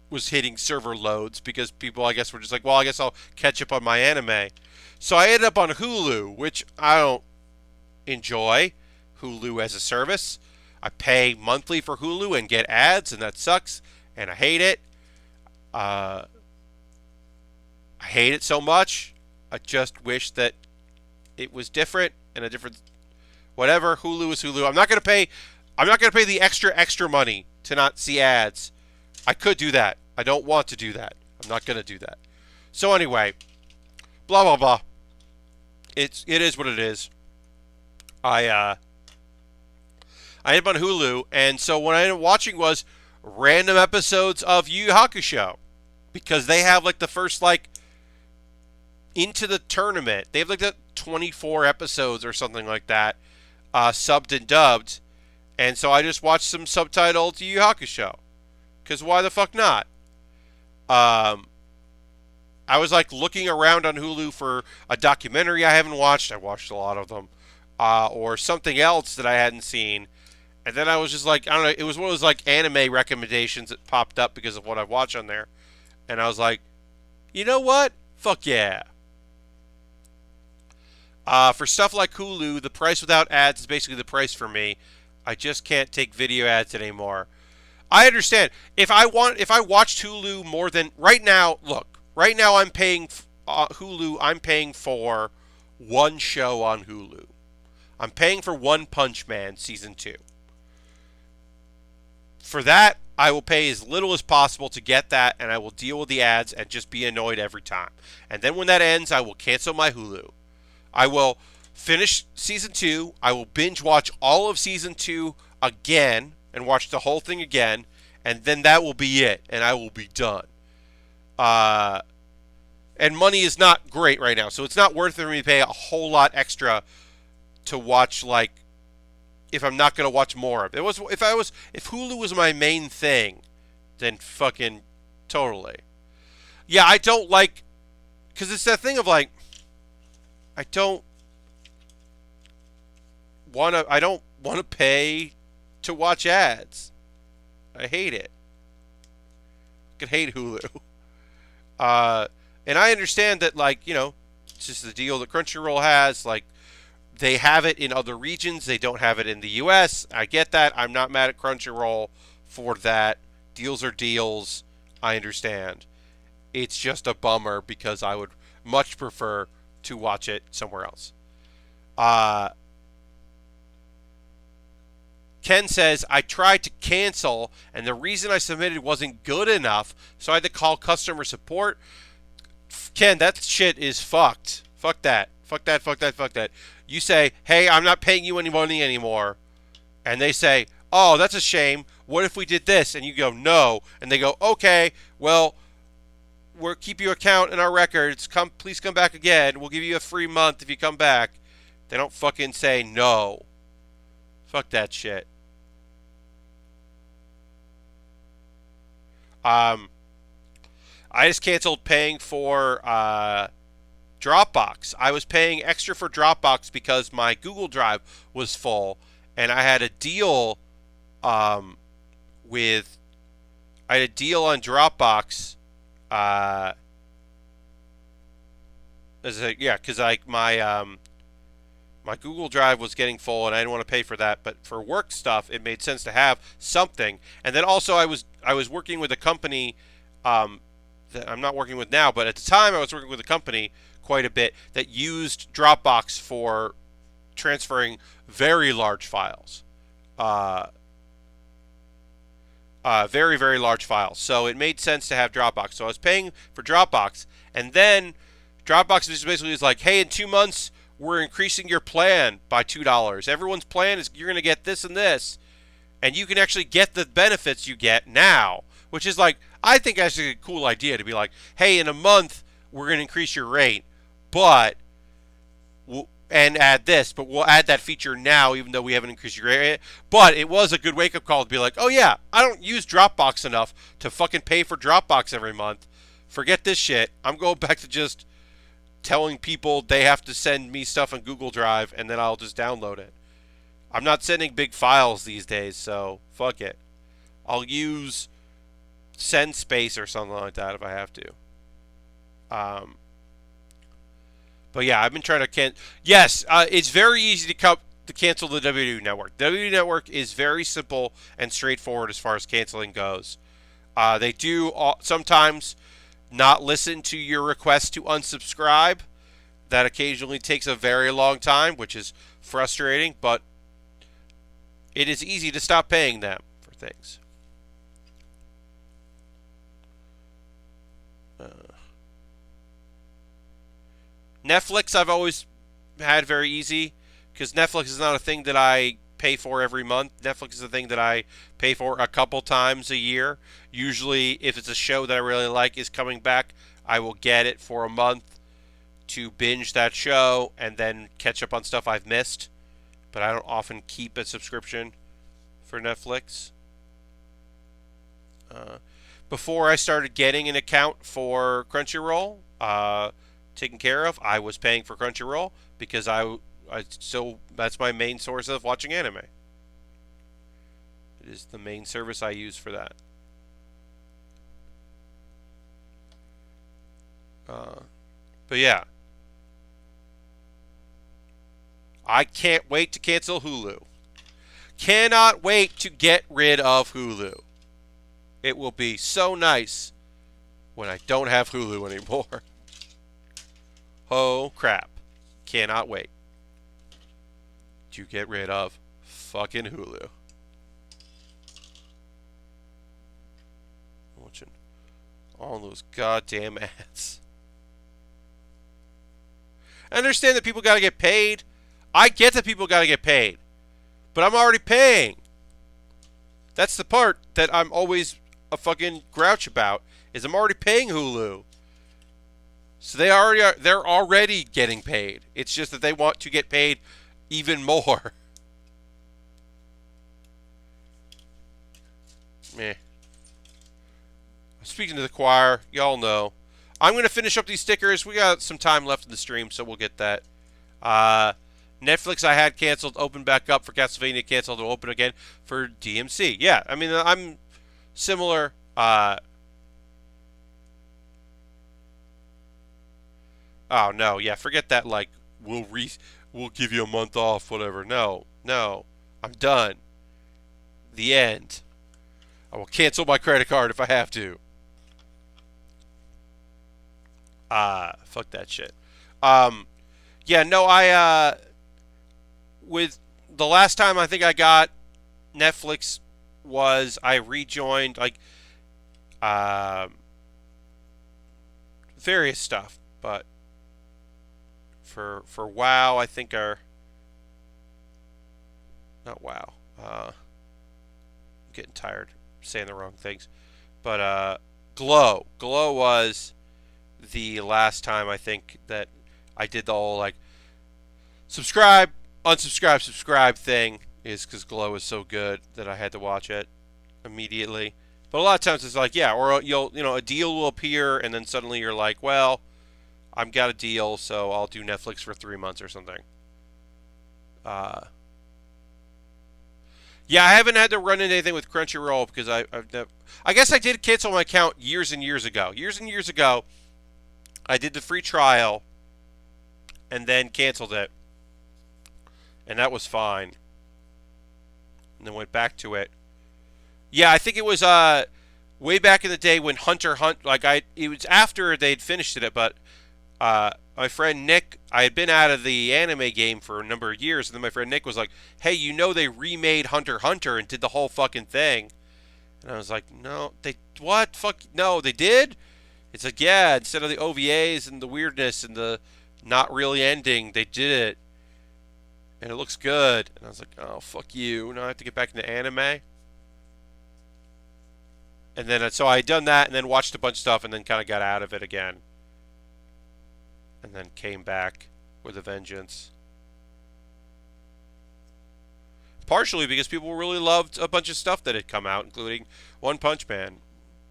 was hitting server loads because people, I guess, were just like, well, I guess I'll catch up on my anime. So I ended up on Hulu, which I don't enjoy Hulu as a service. I pay monthly for Hulu and get ads, and that sucks, and I hate it. I hate it so much. I just wish that it was different and a different whatever. Hulu is Hulu. I'm not gonna pay the extra money to not see ads. I could do that. I don't want to do that. I'm not gonna do that. So anyway, blah blah blah. It is what it is. I ended up on Hulu, and so what I ended up watching was random episodes of Yu Yu Hakusho because they have like the first like into the tournament. They have like the 24 episodes or something like that, subbed and dubbed, and so I just watched some subtitled Yu Yu Hakusho. Because why the fuck not? I was like looking around on Hulu for a documentary I haven't watched. I watched a lot of them. Or something else that I hadn't seen. And then I was just like, I don't know, it was one of those like anime recommendations that popped up because of what I watch on there. And I was like, you know what? Fuck yeah. For stuff like Hulu, the price without ads is basically the price for me. I just can't take video ads anymore. I understand. If I watched Hulu more than right now, look, right now I'm paying Hulu. I'm paying for one show on Hulu. I'm paying for One Punch Man season 2. For that, I will pay as little as possible to get that, and I will deal with the ads and just be annoyed every time. And then when that ends, I will cancel my Hulu. I will finish season 2. I will binge watch all of season 2 again. And watch the whole thing again, and then that will be it, and I will be done. And money is not great right now, so it's not worth it for me to pay a whole lot extra to watch, like, if I'm not going to watch more of it. If Hulu was my main thing, then fucking totally. Yeah, I don't like, because it's that thing of like, I don't want to pay to watch ads. I hate it. I could hate Hulu. And I understand that, like, you know, it's just the deal that Crunchyroll has. Like, they have it in other regions. They don't have it in the U.S. I get that. I'm not mad at Crunchyroll for that. Deals are deals. I understand. It's just a bummer because I would much prefer to watch it somewhere else. Ken says, I tried to cancel, and the reason I submitted wasn't good enough, so I had to call customer support. Ken, that shit is fucked. Fuck that. Fuck that, fuck that, fuck that. You say, hey, I'm not paying you any money anymore. And they say, oh, that's a shame. What if we did this? And you go, no. And they go, okay, well, we'll keep your account in our records. Please come back again. We'll give you a free month if you come back. They don't fucking say no. Fuck that shit. I just canceled paying for Dropbox. I was paying extra for Dropbox because my Google Drive was full, and I had a deal on Dropbox. Because my Google Drive was getting full, and I didn't want to pay for that. But for work stuff, it made sense to have something. And then also, I was working with a company that I'm not working with now, but at the time, I was working with a company quite a bit that used Dropbox for transferring very large files. Very, very large files. So it made sense to have Dropbox. So I was paying for Dropbox, and then Dropbox basically is like, hey, in 2 months, we're increasing your plan by $2. Everyone's plan is you're going to get this and this, and you can actually get the benefits you get now, which is like, I think that's a cool idea to be like, hey, in a month we're going to increase your rate, but and add this, but we'll add that feature now, even though we haven't increased your rate. But it was a good wake up call to be like, oh yeah, I don't use Dropbox enough to fucking pay for Dropbox every month. Forget this shit. I'm going back to just telling people they have to send me stuff on Google Drive, and then I'll just download it. I'm not sending big files these days, so fuck it. I'll use SendSpace or something like that if I have to. But yeah, I've been trying to cancel. Yes, it's very easy to cancel the WWE Network. The WWE Network is very simple and straightforward as far as canceling goes. They do sometimes not listen to your request to unsubscribe. That occasionally takes a very long time, which is frustrating, but it is easy to stop paying them for things. Netflix I've always had very easy because Netflix is not a thing that I pay for every month. Netflix is a thing that I pay for a couple times a year. Usually if it's a show that I really like is coming back, I will get it for a month to binge that show and then catch up on stuff I've missed. But I don't often keep a subscription for Netflix. Before I started getting an account for Crunchyroll, taken care of, I was paying for Crunchyroll because so that's my main source of watching anime. It is the main service I use for that. But yeah, I can't wait to cancel Hulu. Cannot wait to get rid of Hulu. It will be so nice when I don't have Hulu anymore. Oh crap. Cannot wait to get rid of fucking Hulu. I'm watching all those goddamn ads. I understand that people gotta get paid. I get that people gotta get paid. But I'm already paying. That's the part that I'm always a fucking grouch about, is I'm already paying Hulu. So they're already getting paid. It's just that they want to get paid even more. Meh. Speaking to the choir, y'all know. I'm going to finish up these stickers. We got some time left in the stream, so we'll get that. Netflix I had canceled, opened back up for Castlevania, canceled, and open again for DMC. Yeah, I mean, I'm similar. Oh no, yeah, forget that. Like we'll give you a month off, whatever. No, I'm done. The end. I will cancel my credit card if I have to. Fuck that shit. Yeah, no, with the last time I think I got Netflix was I rejoined like various stuff, but for WoW I think not WoW. I'm getting tired saying the wrong things, but Glow was the last time I think that I did the whole like subscribe, unsubscribe, subscribe thing, is because Glow is so good that I had to watch it immediately. But a lot of times it's like, yeah, or a deal will appear and then suddenly you're like, well, I've got a deal, so I'll do Netflix for 3 months or something. Yeah, I haven't had to run into anything with Crunchyroll because I guess I did cancel my account years and years ago. Years and years ago, I did the free trial and then canceled it. And that was fine. And then went back to it. Yeah, I think it was way back in the day when it was after they'd finished it, but my friend Nick, I had been out of the anime game for a number of years, and then my friend Nick was like, hey, they remade Hunter x Hunter and did the whole fucking thing. And I was like, no, what? Fuck, no, they did? It's like, yeah, instead of the OVAs and the weirdness and the not really ending, they did it. And it looks good. And I was like, oh, fuck you. Now I have to get back into anime? And then so I had done that, and then watched a bunch of stuff, and then kind of got out of it again, and then came back with a vengeance. Partially because people really loved a bunch of stuff that had come out, including One Punch Man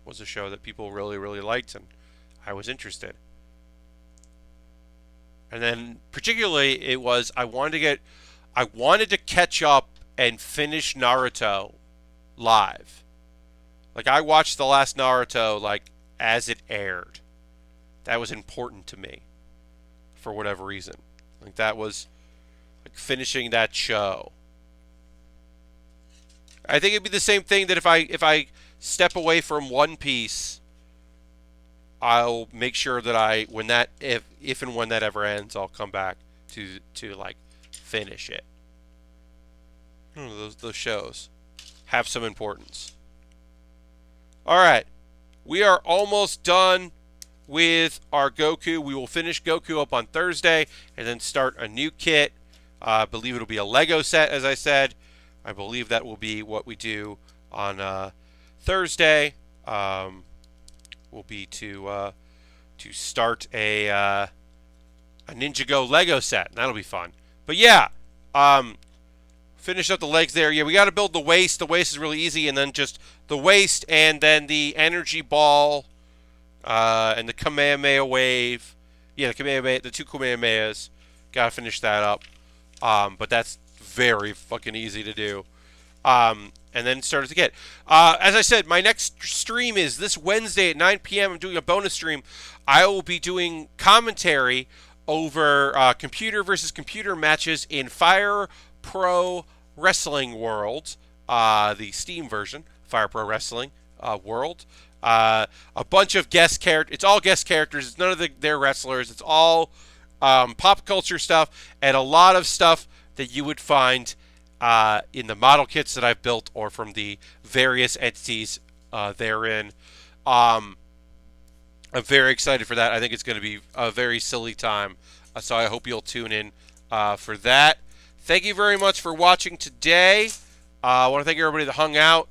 was a show that people really, really liked, and I was interested. And then particularly it was I wanted to catch up and finish Naruto live. Like I watched the last Naruto like as it aired. That was important to me for whatever reason. Like that was like finishing that show. I think it'd be the same thing that if I step away from One Piece, I'll make sure that when that if and when that ever ends, I'll come back to like finish it. Those shows have some importance. All right, we are almost done with our Goku. We will finish Goku up on Thursday and then start a new kit. I believe it'll be a Lego set, as I said. I believe that will be what we do on Thursday. Will be to start a Ninjago Lego set. And that'll be fun. But yeah, finish up the legs there. Yeah, we got to build the waist. The waist is really easy, and then just the waist, and then the energy ball, and the Kamehameha wave. Yeah, the two Kamehamehas. Got to finish that up. But that's very fucking easy to do. And then start it again. As I said, my next stream is this Wednesday at 9 p.m. I'm doing a bonus stream. I will be doing commentary over computer versus computer matches in Fire Pro Wrestling World, the Steam version, Fire Pro Wrestling World. A bunch of guest characters. It's all guest characters. It's none of their wrestlers. It's all pop culture stuff and a lot of stuff that you would find in the model kits that I've built or from the various entities therein. I'm very excited for that. I think it's going to be a very silly time. So I hope you'll tune in for that. Thank you very much for watching today. I want to thank everybody that hung out.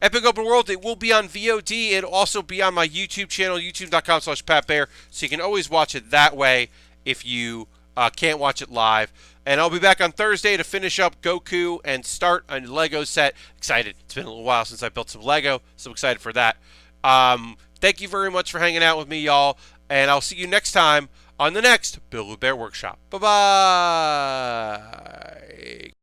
Epic Open World, it will be on VOD. It'll also be on my YouTube channel, youtube.com/PatBaer. So you can always watch it that way if you can't watch it live. And I'll be back on Thursday to finish up Goku and start a Lego set. Excited. It's been a little while since I built some Lego, so excited for that. Thank you very much for hanging out with me, y'all. And I'll see you next time on the next Build with Bear Workshop. Bye-bye.